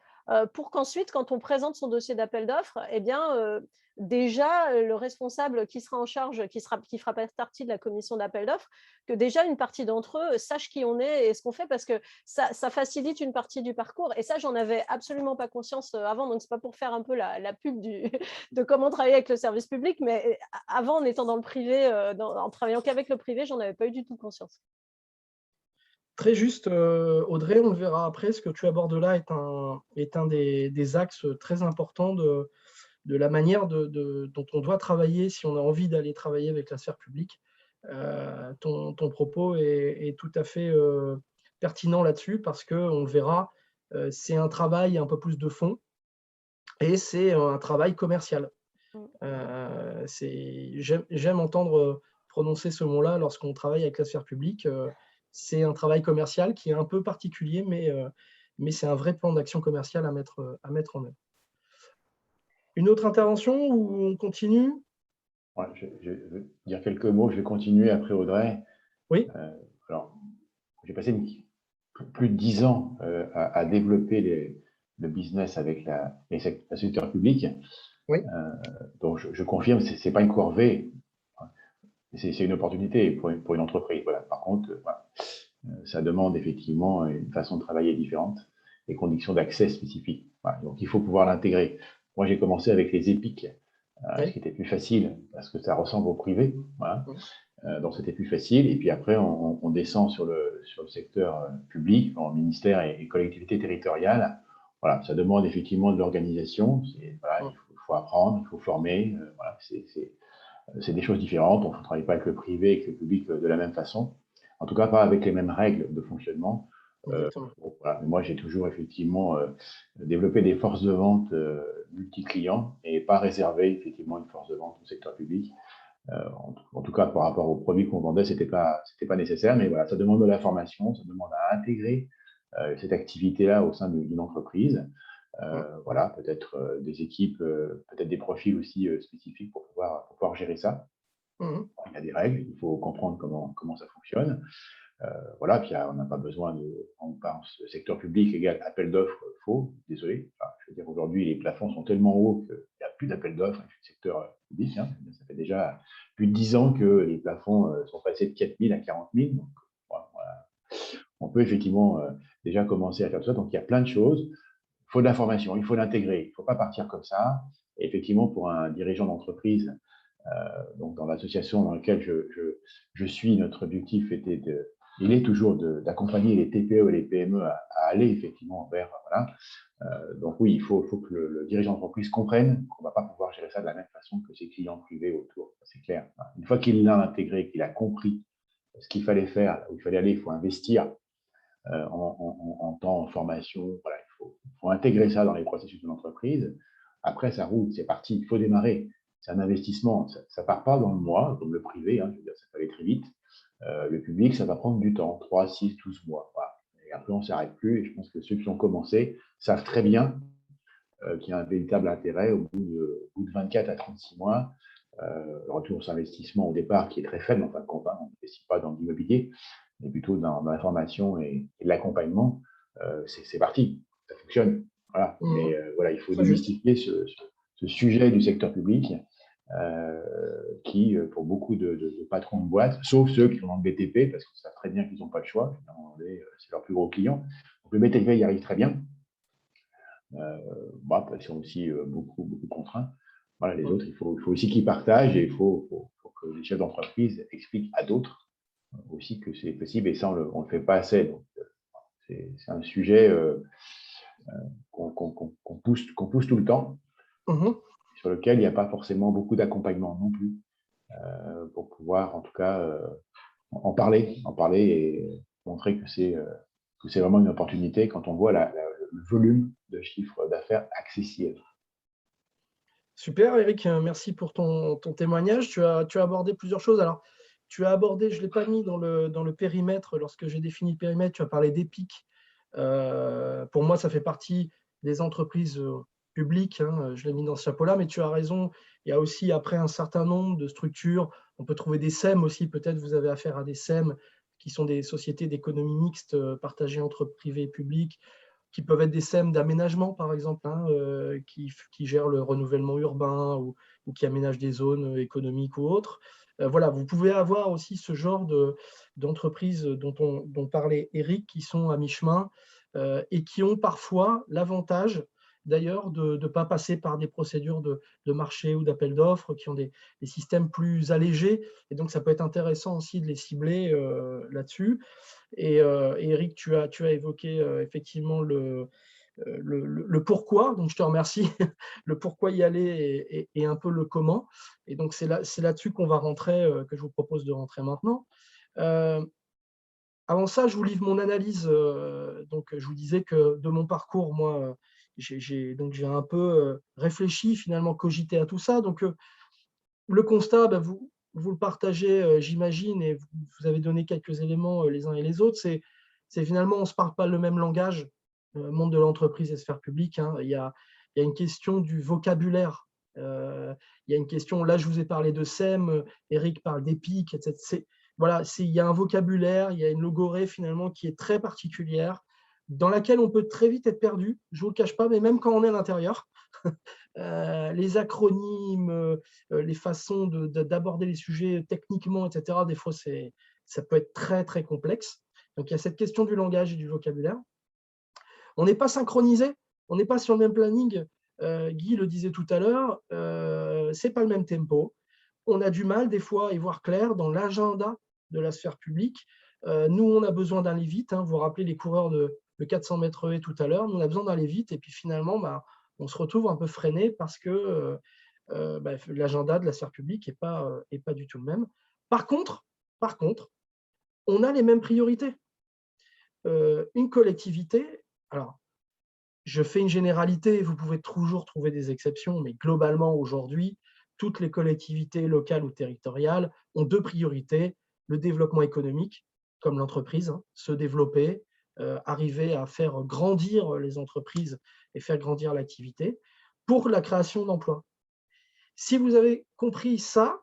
Speaker 1: pour qu'ensuite, quand on présente son dossier d'appel d'offres, eh bien, déjà, le responsable qui sera en charge, qui fera partie de la commission d'appel d'offres, que déjà une partie d'entre eux sache qui on est et ce qu'on fait, parce que ça facilite une partie du parcours. Et ça, j'en avais absolument pas conscience avant. Donc, c'est pas pour faire un peu la pub de comment travailler avec le service public, mais avant, en étant dans le privé, en travaillant qu'avec le privé, j'en avais pas eu du tout conscience.
Speaker 2: Très juste, Audrey, on le verra après. Ce que tu abordes là est un des axes très importants de la manière dont on doit travailler si on a envie d'aller travailler avec la sphère publique. Ton propos est tout à fait pertinent là-dessus, parce qu'on le verra, c'est un travail un peu plus de fond et c'est un travail commercial. J'aime entendre prononcer ce mot-là lorsqu'on travaille avec la sphère publique. C'est un travail commercial qui est un peu particulier, mais c'est un vrai plan d'action commercial à mettre en œuvre. Une autre intervention ou on continue?
Speaker 6: Ouais, je vais dire quelques mots, je vais continuer après Audrey.
Speaker 2: Oui.
Speaker 6: Alors, j'ai passé plus de 10 ans à développer le business avec le secteur public.
Speaker 2: Oui.
Speaker 6: Donc, je confirme, ce n'est pas une corvée, c'est une opportunité pour une entreprise. Voilà. Par contre, ça demande effectivement une façon de travailler différente, des conditions d'accès spécifiques. Voilà. Donc, il faut pouvoir l'intégrer. Moi, j'ai commencé avec les EPIC, ce qui était plus facile parce que ça ressemble au privé. Voilà. Donc, c'était plus facile. Et puis après, on descend sur le secteur public, en ministère et collectivités territoriales. voilà, ça demande effectivement de l'organisation. Voilà, il faut apprendre, il faut former. Voilà, c'est des choses différentes. On ne travaille pas avec le privé et avec le public de la même façon. En tout cas, pas avec les mêmes règles de fonctionnement. Voilà. Moi, j'ai toujours effectivement développé des forces de vente multi-clients et pas réservé effectivement une force de vente au secteur public. En tout cas, par rapport aux produits qu'on vendait, c'était pas nécessaire. Mais voilà, ça demande de la formation, ça demande à intégrer cette activité-là au sein d'une entreprise. Voilà, peut-être des équipes, peut-être des profils aussi spécifiques pour pouvoir gérer ça. Il y a des règles, il faut comprendre comment ça fonctionne. Voilà, puis on n'a pas besoin on pense secteur public égale appel d'offres, faux, désolé. Enfin, je veux dire, aujourd'hui, les plafonds sont tellement hauts qu'il n'y a plus d'appel d'offres avec le secteur public. Hein. Ça fait déjà plus de 10 ans que les plafonds sont passés de 4 000 à 40 000. Donc, voilà, on peut effectivement déjà commencer à faire tout ça. Donc, il y a plein de choses. Il faut de la formation, il faut l'intégrer. Il ne faut pas partir comme ça. Et effectivement, pour un dirigeant d'entreprise, donc dans l'association dans laquelle je suis, notre objectif il est toujours d'accompagner les TPE et les PME à aller effectivement vers, voilà. Donc oui, il faut que le dirigeant d'entreprise comprenne qu'on ne va pas pouvoir gérer ça de la même façon que ses clients privés autour, c'est clair. Une fois qu'il l'a intégré, qu'il a compris ce qu'il fallait faire, où il fallait aller, il faut investir en temps, en formation, voilà, il faut intégrer ça dans les processus de l'entreprise. Après, ça roule, c'est parti, il faut démarrer. C'est un investissement, ça ne part pas dans le mois, comme le privé, hein, je veux dire, ça peut aller très vite. Le public, ça va prendre du temps, 3, 6, 12 mois. Voilà. Et après, on ne s'arrête plus. Et je pense que ceux qui ont commencé savent très bien qu'il y a un véritable intérêt au bout de 24 à 36 mois. Le retour sur investissement au départ qui est très faible, en fin de compte, hein, on n'investit pas dans l'immobilier, mais plutôt dans la formation et l'accompagnement. C'est parti, ça fonctionne. Voilà. Mais voilà, il faut démystifier ce sujet du secteur public. Qui, pour beaucoup de patrons de boîtes, sauf ceux qui sont dans le BTP, parce qu'ils savent très bien qu'ils n'ont pas le choix, c'est leur plus gros client. Donc, le BTP y arrive très bien. Ils sont aussi beaucoup contraints. Voilà, les autres, il faut aussi qu'ils partagent et il faut que les chefs d'entreprise expliquent à d'autres aussi que c'est possible, et ça, on ne le fait pas assez. Donc, c'est un sujet qu'on pousse tout le temps. Sur lequel il n'y a pas forcément beaucoup d'accompagnement non plus, pour pouvoir en tout cas en parler et montrer que c'est vraiment une opportunité quand on voit le volume de chiffre d'affaires accessible.
Speaker 2: Super, Eric, merci pour ton témoignage. Tu as abordé plusieurs choses. Alors, tu as abordé, je ne l'ai pas mis dans le périmètre, lorsque j'ai défini le périmètre, tu as parlé d'EPIC. Pour moi, ça fait partie des entreprises public, hein, je l'ai mis dans ce chapeau-là, mais tu as raison, il y a aussi après un certain nombre de structures, on peut trouver des SEM aussi, peut-être vous avez affaire à des SEM qui sont des sociétés d'économie mixte partagées entre privé et public, qui peuvent être des SEM d'aménagement par exemple, hein, qui gèrent le renouvellement urbain ou qui aménagent des zones économiques ou autres. Voilà, vous pouvez avoir aussi ce genre d'entreprises dont parlait Eric, qui sont à mi-chemin et qui ont parfois l'avantage d'ailleurs de ne pas passer par des procédures de marché ou d'appel d'offres, qui ont des systèmes plus allégés, et donc ça peut être intéressant aussi de les cibler là-dessus. Et Eric, tu as évoqué effectivement le pourquoi, donc je te remercie, le pourquoi y aller et un peu le comment, et donc c'est là-dessus qu'on va rentrer, que je vous propose de rentrer maintenant. Avant ça, je vous livre mon analyse. Donc, je vous disais que de mon parcours, moi, j'ai un peu réfléchi, finalement, cogité à tout ça. Donc, le constat, vous le partagez, j'imagine, et vous avez donné quelques éléments les uns et les autres. C'est finalement, on ne se parle pas le même langage, monde de l'entreprise et sphère publique. Hein. Il y a une question du vocabulaire. Il y a une question, là, je vous ai parlé de SEM, Eric parle d'EPIC, etc. Voilà, il y a un vocabulaire, il y a une logorée finalement qui est très particulière, dans laquelle on peut très vite être perdu, je ne vous le cache pas, mais même quand on est à l'intérieur. Les acronymes, les façons d'aborder les sujets techniquement, etc., des fois, ça peut être très, très complexe. Donc, il y a cette question du langage et du vocabulaire. On n'est pas synchronisé, on n'est pas sur le même planning. Guy le disait tout à l'heure, ce n'est pas le même tempo. On a du mal, des fois, à y voir clair dans l'agenda de la sphère publique. Nous, on a besoin d'aller vite. Hein. Vous vous rappelez les coureurs de le 400 mètres haies tout à l'heure. Nous, on a besoin d'aller vite et puis finalement, bah, on se retrouve un peu freiné parce que l'agenda de la sphère publique n'est pas du tout le même. Par contre, on a les mêmes priorités. Une collectivité, alors, je fais une généralité, vous pouvez toujours trouver des exceptions, mais globalement, aujourd'hui, toutes les collectivités locales ou territoriales ont deux priorités, le développement économique, comme l'entreprise, se développer, arriver à faire grandir les entreprises et faire grandir l'activité, pour la création d'emplois. Si vous avez compris ça,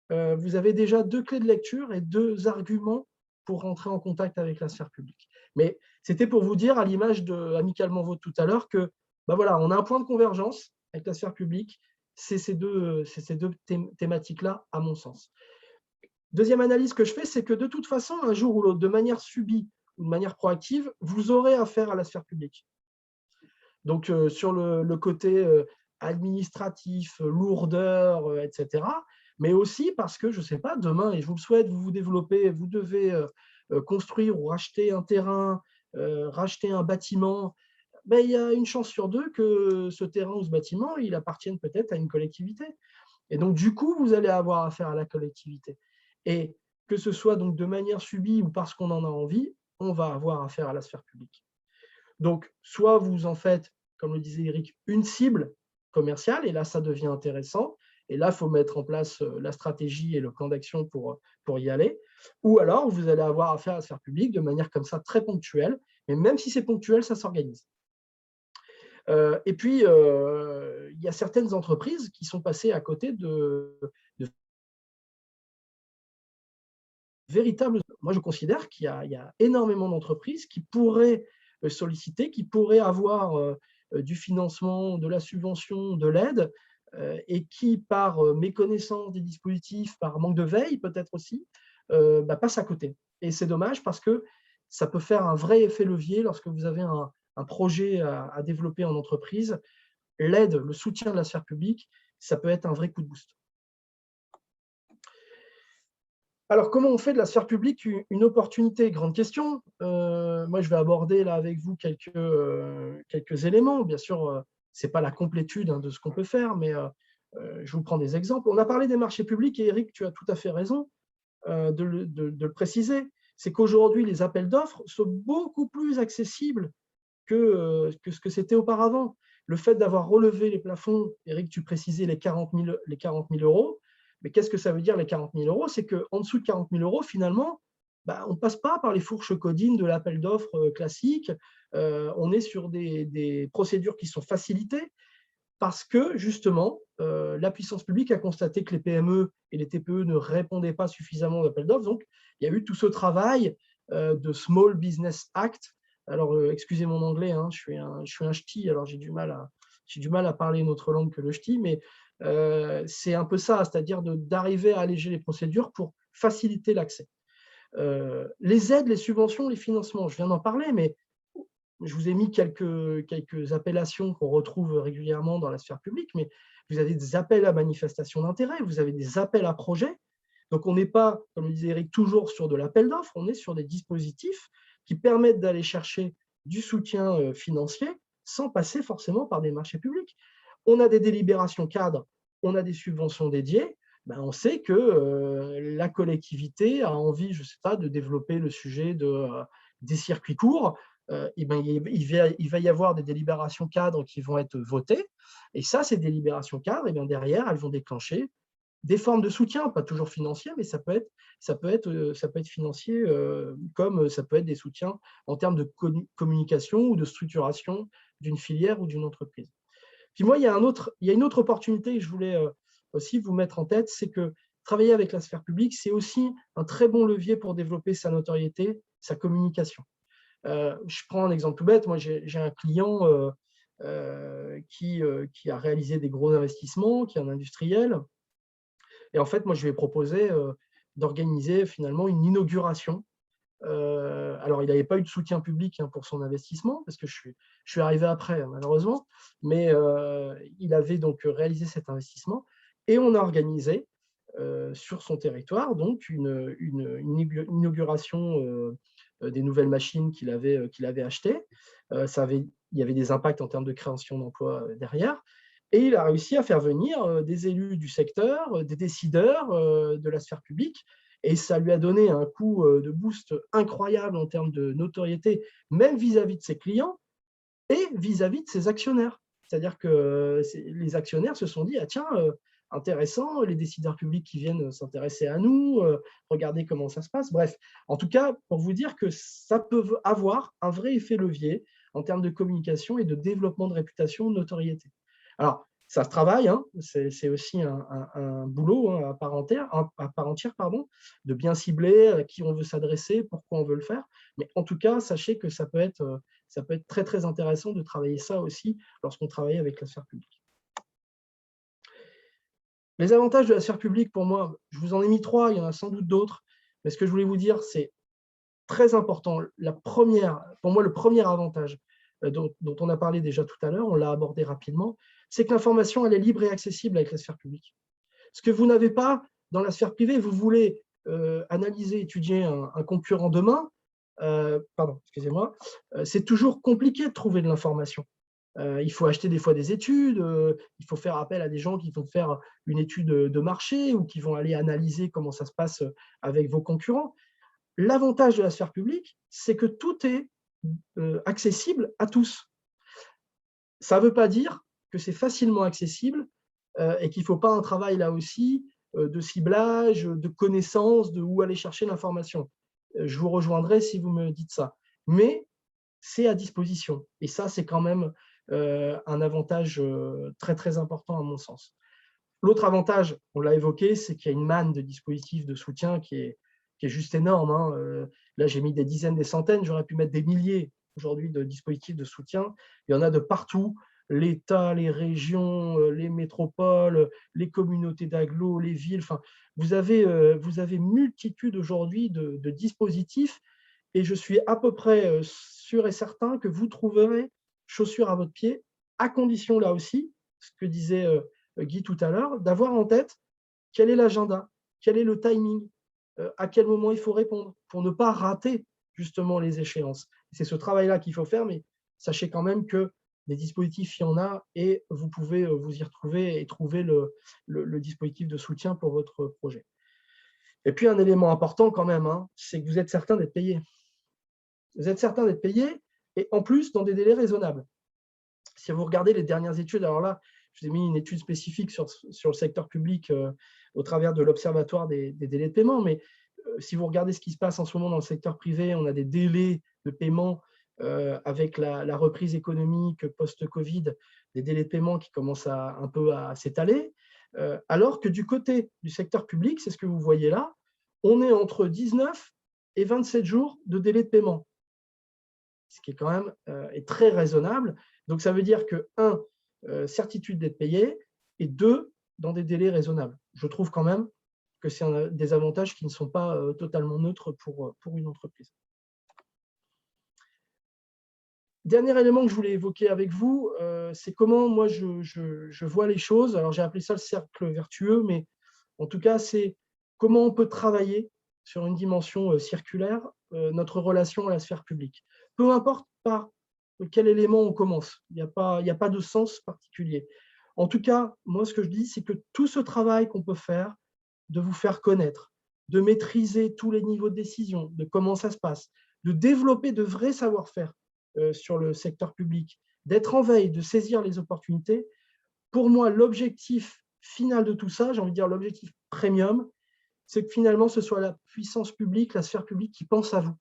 Speaker 2: vous avez déjà deux clés de lecture et deux arguments pour rentrer en contact avec la sphère publique. Mais c'était pour vous dire, à l'image de Amicalement Vôtre tout à l'heure, que ben voilà, on a un point de convergence avec la sphère publique, c'est ces deux thématiques-là, à mon sens. Deuxième analyse que je fais, c'est que de toute façon, un jour ou l'autre, de manière subie ou de manière proactive, vous aurez affaire à la sphère publique. Donc, sur le côté administratif, lourdeur, etc., mais aussi parce que, je ne sais pas, demain, et je vous le souhaite, vous vous développez, vous devez construire ou racheter un terrain, racheter un bâtiment, ben, il y a une chance sur deux que ce terrain ou ce bâtiment, il appartienne peut-être à une collectivité. Et donc, du coup, vous allez avoir affaire à la collectivité. Et que ce soit donc de manière subie ou parce qu'on en a envie, on va avoir affaire à la sphère publique. Donc, soit vous en faites, comme le disait Eric, une cible commerciale, et là, ça devient intéressant. Et là, il faut mettre en place la stratégie et le plan d'action pour y aller. Ou alors, vous allez avoir affaire à la sphère publique de manière comme ça, très ponctuelle. Mais même si c'est ponctuel, ça s'organise. Et puis, il y a certaines entreprises qui sont passées à côté de véritables… Moi, je considère qu'il y a énormément d'entreprises qui pourraient solliciter, qui pourraient avoir du financement, de la subvention, de l'aide, et qui, par méconnaissance des dispositifs, par manque de veille peut-être aussi, passent à côté. Et c'est dommage parce que ça peut faire un vrai effet levier lorsque vous avez un projet à développer en entreprise. L'aide, le soutien de la sphère publique, ça peut être un vrai coup de boost. Alors, comment on fait de la sphère publique une opportunité? Grande question. Moi, je vais aborder là avec vous quelques éléments. Bien sûr, ce n'est pas la complétude de ce qu'on peut faire, mais je vous prends des exemples. On a parlé des marchés publics et Eric, tu as tout à fait raison de le préciser. C'est qu'aujourd'hui, les appels d'offres sont beaucoup plus accessibles que ce que c'était auparavant. Le fait d'avoir relevé les plafonds, Eric, tu précisais les 40 000 euros, mais qu'est-ce que ça veut dire les 40 000 euros? C'est qu'en dessous de 40 000 euros, finalement, on ne passe pas par les fourches codines de l'appel d'offres classique. On est sur des procédures qui sont facilitées parce que, justement, la puissance publique a constaté que les PME et les TPE ne répondaient pas suffisamment aux appels d'offres. Donc, il y a eu tout ce travail de Small Business Act. Alors, excusez mon anglais, je suis un ch'ti, alors j'ai du mal à parler une autre langue que le ch'ti, mais c'est un peu ça, c'est-à-dire d'arriver à alléger les procédures pour faciliter l'accès. Les aides, les subventions, les financements, je viens d'en parler, mais je vous ai mis quelques appellations qu'on retrouve régulièrement dans la sphère publique, mais vous avez des appels à manifestation d'intérêt, vous avez des appels à projets. Donc, on n'est pas, comme le disait Eric, toujours sur de l'appel d'offres, on est sur des dispositifs qui permettent d'aller chercher du soutien financier sans passer forcément par des marchés publics. On a des délibérations cadres, on a des subventions dédiées. On sait que la collectivité a envie, je ne sais pas, de développer le sujet des circuits courts. Il va y avoir des délibérations cadres qui vont être votées. Et ça, ces délibérations cadres, et derrière, elles vont déclencher des formes de soutien, pas toujours financiers, mais ça peut être financier, comme ça peut être des soutiens en termes de communication ou de structuration d'une filière ou d'une entreprise. Puis moi, il y a une autre opportunité que je voulais aussi vous mettre en tête, c'est que travailler avec la sphère publique, c'est aussi un très bon levier pour développer sa notoriété, sa communication. Je prends un exemple tout bête. Moi, j'ai un client qui a réalisé des gros investissements, qui est un industriel. Et en fait, moi, je lui ai proposé d'organiser finalement une inauguration. Alors, il n'avait pas eu de soutien public pour son investissement, parce que je suis arrivé après, malheureusement, mais il avait donc réalisé cet investissement et on a organisé sur son territoire donc une inauguration des nouvelles machines qu'il avait achetées. Il y avait des impacts en termes de création d'emplois derrière. Et il a réussi à faire venir des élus du secteur, des décideurs de la sphère publique. Et ça lui a donné un coup de boost incroyable en termes de notoriété, même vis-à-vis de ses clients et vis-à-vis de ses actionnaires. C'est-à-dire que les actionnaires se sont dit, ah tiens, intéressant, les décideurs publics qui viennent s'intéresser à nous, regardez comment ça se passe. Bref, en tout cas, pour vous dire que ça peut avoir un vrai effet levier en termes de communication et de développement de réputation, de notoriété. Alors, ça se travaille, hein, c'est aussi un boulot à part entière, de bien cibler à qui on veut s'adresser, pourquoi on veut le faire. Mais en tout cas, sachez que ça peut être très, très intéressant de travailler ça aussi lorsqu'on travaille avec la sphère publique. Les avantages de la sphère publique, pour moi, je vous en ai mis 3, il y en a sans doute d'autres, mais ce que je voulais vous dire, c'est très important. Pour moi, le premier avantage dont on a parlé déjà tout à l'heure, on l'a abordé rapidement, c'est que l'information, elle est libre et accessible avec la sphère publique. Ce que vous n'avez pas dans la sphère privée, vous voulez analyser, étudier un concurrent demain, c'est toujours compliqué de trouver de l'information. Il faut acheter des fois des études, il faut faire appel à des gens qui vont faire une étude de marché ou qui vont aller analyser comment ça se passe avec vos concurrents. L'avantage de la sphère publique, c'est que tout est accessible à tous. Ça ne veut pas dire que c'est facilement accessible et qu'il ne faut pas un travail là aussi de ciblage, de connaissance, de où aller chercher l'information. Je vous rejoindrai si vous me dites ça. Mais c'est à disposition. Et ça, c'est quand même un avantage très, très important à mon sens. L'autre avantage, on l'a évoqué, c'est qu'il y a une manne de dispositifs de soutien qui est juste énorme. Hein. Là, j'ai mis des dizaines, des centaines, j'aurais pu mettre des milliers aujourd'hui de dispositifs de soutien. Il y en a de partout. L'État, les régions, les métropoles, les communautés d'agglo, les villes. Enfin, vous avez multitude aujourd'hui de dispositifs et je suis à peu près sûr et certain que vous trouverez chaussures à votre pied, à condition là aussi, ce que disait Guy tout à l'heure, d'avoir en tête quel est l'agenda, quel est le timing, à quel moment il faut répondre pour ne pas rater justement les échéances. C'est ce travail-là qu'il faut faire, mais sachez quand même que des dispositifs, il y en a et vous pouvez vous y retrouver et trouver le dispositif de soutien pour votre projet. Et puis, un élément important quand même, hein, c'est que vous êtes certain d'être payé. Vous êtes certain d'être payé et en plus dans des délais raisonnables. Si vous regardez les dernières études, alors là, je vous ai mis une étude spécifique sur le secteur public au travers de l'Observatoire des délais de paiement, mais si vous regardez ce qui se passe en ce moment dans le secteur privé, on a des délais de paiement avec la reprise économique post-Covid, des délais de paiement qui commencent un peu à s'étaler, alors que du côté du secteur public, c'est ce que vous voyez là, on est entre 19 et 27 jours de délai de paiement, ce qui est quand même est très raisonnable. Donc, ça veut dire que, 1, certitude d'être payé, et 2, dans des délais raisonnables. Je trouve quand même que c'est des avantages qui ne sont pas totalement neutres pour une entreprise. Dernier élément que je voulais évoquer avec vous, c'est comment moi je vois les choses. Alors, j'ai appelé ça le cercle vertueux, mais en tout cas, c'est comment on peut travailler sur une dimension circulaire notre relation à la sphère publique. Peu importe par quel élément on commence, il n'y a pas de sens particulier. En tout cas, moi, ce que je dis, c'est que tout ce travail qu'on peut faire, de vous faire connaître, de maîtriser tous les niveaux de décision, de comment ça se passe, de développer de vrais savoir-faire sur le secteur public, d'être en veille, de saisir les opportunités. Pour moi, l'objectif final de tout ça, j'ai envie de dire l'objectif premium, c'est que finalement, ce soit la puissance publique, la sphère publique qui pense à vous.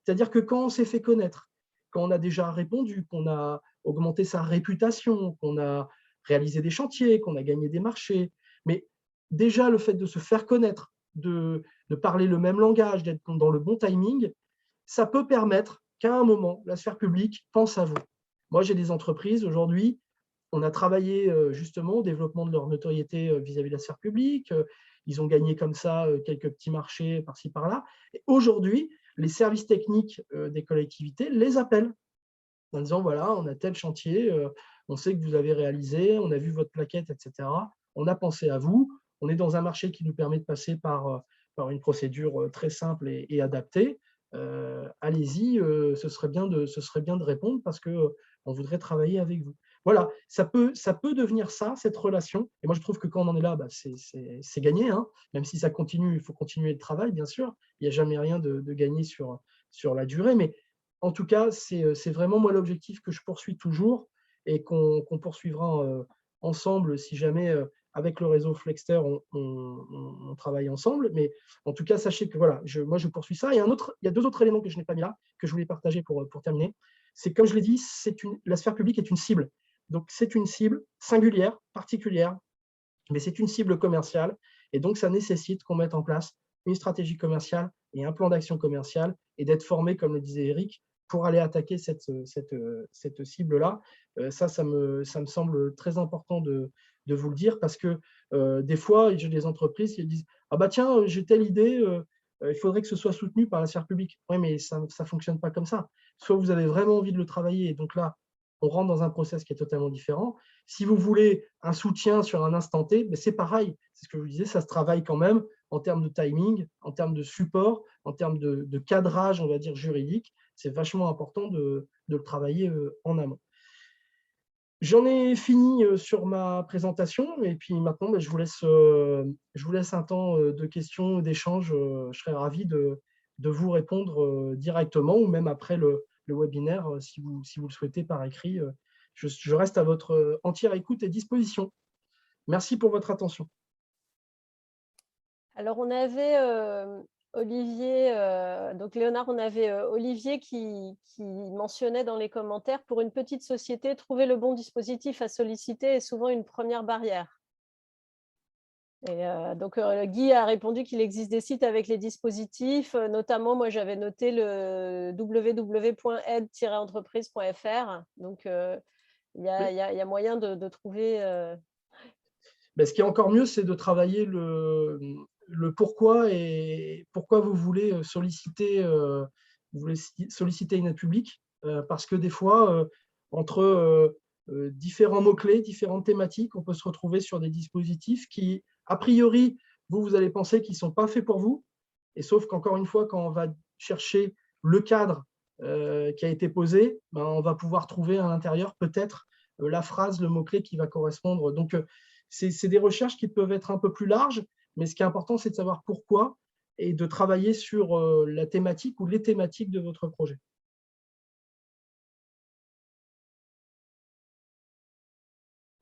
Speaker 2: C'est-à-dire que quand on s'est fait connaître, quand on a déjà répondu, qu'on a augmenté sa réputation, qu'on a réalisé des chantiers, qu'on a gagné des marchés, mais déjà le fait de se faire connaître, de parler le même langage, d'être dans le bon timing, ça peut permettre qu'à un moment, la sphère publique pense à vous. Moi, j'ai des entreprises aujourd'hui, on a travaillé justement au développement de leur notoriété vis-à-vis de la sphère publique, ils ont gagné comme ça quelques petits marchés par-ci, par-là. Et aujourd'hui, les services techniques des collectivités les appellent en disant, voilà, on a tel chantier, on sait que vous avez réalisé, on a vu votre plaquette, etc. On a pensé à vous, on est dans un marché qui nous permet de passer par une procédure très simple et adaptée. allez-y, ce serait bien de répondre parce qu'on voudrait travailler avec vous. Voilà, ça peut devenir ça, cette relation. Et moi, je trouve que quand on en est là, c'est gagné. Hein. Même si ça continue, il faut continuer le travail, bien sûr. Il n'y a jamais rien de gagné sur la durée. Mais en tout cas, c'est vraiment moi l'objectif que je poursuis toujours et qu'on poursuivra ensemble si jamais, avec le réseau Flexter, on travaille ensemble. Mais en tout cas, sachez que voilà, moi, je poursuis ça. Et il y a 2 autres éléments que je n'ai pas mis là, que je voulais partager pour terminer. C'est comme je l'ai dit, la sphère publique est une cible. Donc, c'est une cible singulière, particulière, mais c'est une cible commerciale. Et donc, ça nécessite qu'on mette en place une stratégie commerciale et un plan d'action commercial et d'être formé, comme le disait Eric, pour aller attaquer cette cible-là. Ça me semble très important de vous le dire parce que des fois, j'ai des entreprises qui disent « Ah bah tiens, j'ai telle idée, il faudrait que ce soit soutenu par la sphère publique. » Oui, mais ça ne fonctionne pas comme ça. Soit vous avez vraiment envie de le travailler, et donc là, on rentre dans un process qui est totalement différent. Si vous voulez un soutien sur un instant T, c'est pareil. C'est ce que je vous disais, ça se travaille quand même en termes de timing, en termes de support, en termes de cadrage, on va dire, juridique. C'est vachement important de le travailler en amont. J'en ai fini sur ma présentation et puis maintenant, je vous laisse un temps de questions, d'échanges. Je serais ravi de vous répondre directement ou même après le webinaire si vous le souhaitez par écrit. Je reste à votre entière écoute et disposition. Merci pour votre attention.
Speaker 1: Alors, on avait Olivier, donc Léonard, on avait Olivier qui mentionnait dans les commentaires, pour une petite société, trouver le bon dispositif à solliciter est souvent une première barrière. Et donc, Guy a répondu qu'il existe des sites avec les dispositifs, notamment, moi, j'avais noté le www.aide-entreprise.fr. Donc, il y a moyen de trouver…
Speaker 2: Ce qui est encore mieux, c'est de travailler le pourquoi et pourquoi vous voulez solliciter une aide publique. Parce que des fois, entre différents mots-clés, différentes thématiques, on peut se retrouver sur des dispositifs qui, a priori, vous allez penser qu'ils ne sont pas faits pour vous. Et sauf qu'encore une fois, quand on va chercher le cadre qui a été posé, on va pouvoir trouver à l'intérieur peut-être la phrase, le mot-clé qui va correspondre. Donc, c'est des recherches qui peuvent être un peu plus larges, mais ce qui est important, c'est de savoir pourquoi et de travailler sur la thématique ou les thématiques de votre projet.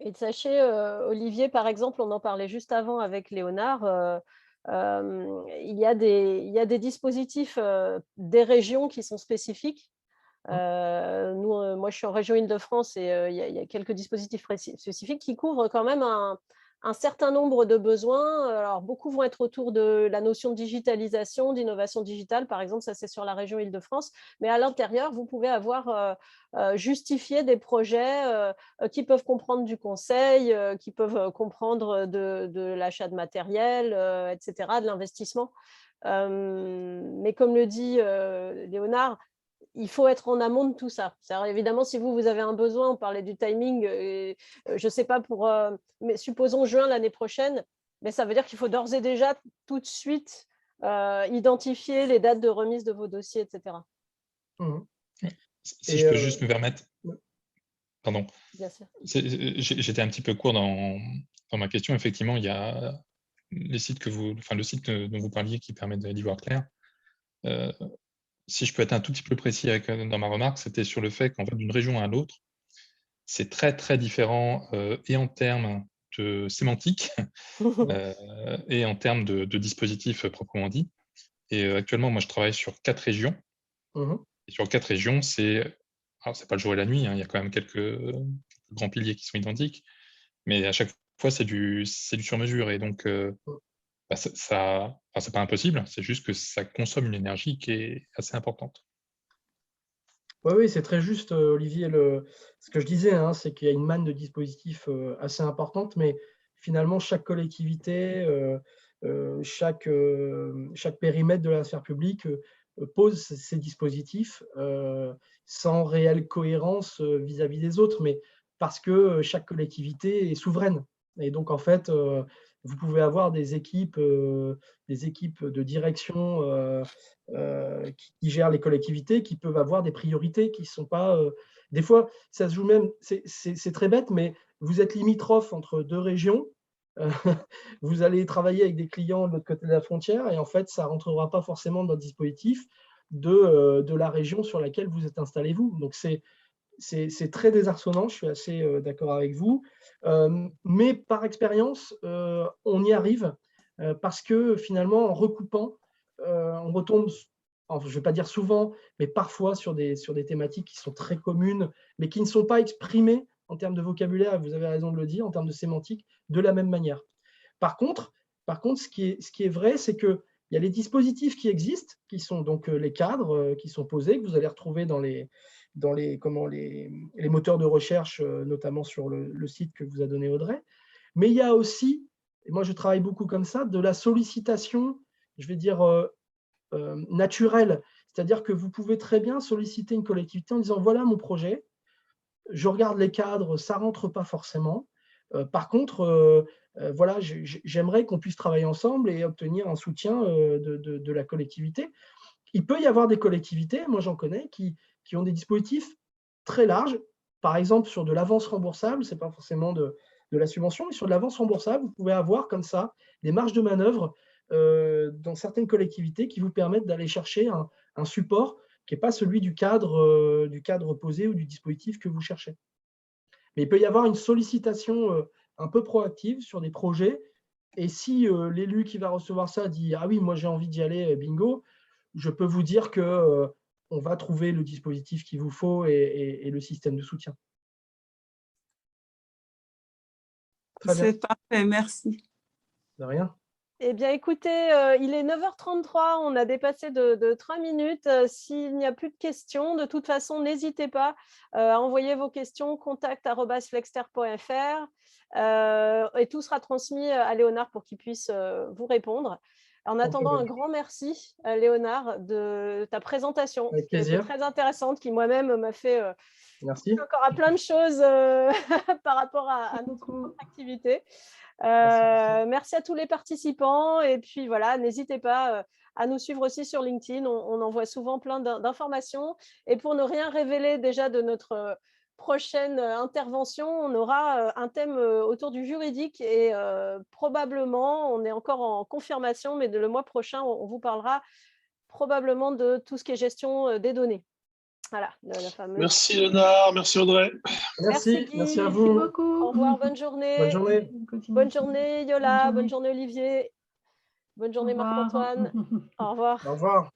Speaker 1: Et sachez, Olivier, par exemple, on en parlait juste avant avec Léonard, il y a des dispositifs des régions qui sont spécifiques. Moi, je suis en région Île-de-France et il y a quelques dispositifs spécifiques qui couvrent quand même un certain nombre de besoins. Alors, beaucoup vont être autour de la notion de digitalisation, d'innovation digitale, par exemple, ça c'est sur la région Île-de-France. Mais à l'intérieur, vous pouvez avoir justifié des projets qui peuvent comprendre du conseil, qui peuvent comprendre de l'achat de matériel, etc., de l'investissement. Mais comme le dit Léonard, il faut être en amont de tout ça. Évidemment, si vous avez un besoin, on parlait du timing, je ne sais pas mais supposons juin l'année prochaine, mais ça veut dire qu'il faut d'ores et déjà tout de suite identifier les dates de remise de vos dossiers, etc.
Speaker 5: Si je peux juste me permettre. Pardon.
Speaker 1: Bien sûr.
Speaker 5: J'étais un petit peu court dans ma question. Effectivement, il y a le site dont vous parliez qui permet d'y voir clair. Si je peux être un tout petit peu précis dans ma remarque, c'était sur le fait qu'en fait, d'une région à l'autre, c'est très, très différent et en termes de sémantique et en termes de dispositifs proprement dit. Et actuellement, moi, je travaille sur 4 régions. Et sur 4 régions, c'est pas le jour et la nuit, hein, il y a quand même quelques grands piliers qui sont identiques, mais à chaque fois, c'est du sur-mesure. Et donc, c'est pas impossible, c'est juste que ça consomme une énergie qui est assez importante.
Speaker 2: Oui, c'est très juste, Olivier. Ce que je disais, hein, c'est qu'il y a une manne de dispositifs assez importante, mais finalement, chaque collectivité, chaque périmètre de la sphère publique pose ces dispositifs sans réelle cohérence vis-à-vis des autres, mais parce que chaque collectivité est souveraine. Et donc, en fait, vous pouvez avoir des équipes de direction qui gèrent les collectivités, qui peuvent avoir des priorités qui ne sont pas… des fois, ça se joue même, c'est très bête, mais vous êtes limitrophe entre deux régions, vous allez travailler avec des clients de l'autre côté de la frontière et en fait, ça ne rentrera pas forcément dans le dispositif de la région sur laquelle vous êtes installé vous. Donc, c'est très désarçonnant, je suis assez d'accord avec vous. Mais par expérience, on y arrive parce que finalement, en recoupant, on retombe, enfin, je ne vais pas dire souvent, mais parfois sur des thématiques qui sont très communes, mais qui ne sont pas exprimées en termes de vocabulaire, vous avez raison de le dire, en termes de sémantique, de la même manière. Par contre, ce qui est vrai, c'est qu'il y a les dispositifs qui existent, qui sont donc les cadres qui sont posés, que vous allez retrouver dans les moteurs de recherche, notamment sur le site que vous a donné Audrey. Mais il y a aussi, et moi je travaille beaucoup comme ça, de la sollicitation, je vais dire, naturelle. C'est-à-dire que vous pouvez très bien solliciter une collectivité en disant « voilà mon projet, je regarde les cadres, ça ne rentre pas forcément. Par contre, voilà, j'aimerais qu'on puisse travailler ensemble et obtenir un soutien de la collectivité. » Il peut y avoir des collectivités, moi j'en connais, qui ont des dispositifs très larges. Par exemple, sur de l'avance remboursable, ce n'est pas forcément de la subvention, mais sur de l'avance remboursable, vous pouvez avoir comme ça des marges de manœuvre dans certaines collectivités qui vous permettent d'aller chercher un support qui n'est pas celui du cadre posé ou du dispositif que vous cherchez. Mais il peut y avoir une sollicitation un peu proactive sur des projets. Et si l'élu qui va recevoir ça dit « ah oui, moi j'ai envie d'y aller, bingo », je peux vous dire qu'on va trouver le dispositif qu'il vous faut et le système de soutien.
Speaker 8: C'est parfait, merci.
Speaker 2: De rien.
Speaker 1: Eh bien, écoutez, il est 9h33, on a dépassé de 3 minutes. S'il n'y a plus de questions, de toute façon, n'hésitez pas à envoyer vos questions, contact@flexter.fr et tout sera transmis à Léonard pour qu'il puisse vous répondre. En attendant, un grand merci, Léonard, de ta présentation.
Speaker 2: Avec
Speaker 1: Qui était
Speaker 2: plaisir.
Speaker 1: très intéressante, qui moi-même m'a fait
Speaker 2: Merci.
Speaker 1: encore à plein de choses par rapport à notre activité. Merci à tous les participants et puis voilà, n'hésitez pas à nous suivre aussi sur LinkedIn, on envoie souvent plein d'informations et pour ne rien révéler déjà de notre prochaine intervention, on aura un thème autour du juridique et probablement, on est encore en confirmation, mais le mois prochain, on vous parlera probablement de tout ce qui est gestion des données. Voilà, la fameuse…
Speaker 9: Merci Léonard, merci Audrey.
Speaker 2: Merci à vous.
Speaker 3: Merci beaucoup.
Speaker 1: Au revoir, bonne journée.
Speaker 2: Bonne journée.
Speaker 1: Bonne journée Yola, bonne journée Olivier, bonne journée Marc-Antoine. Au revoir.
Speaker 2: Au revoir.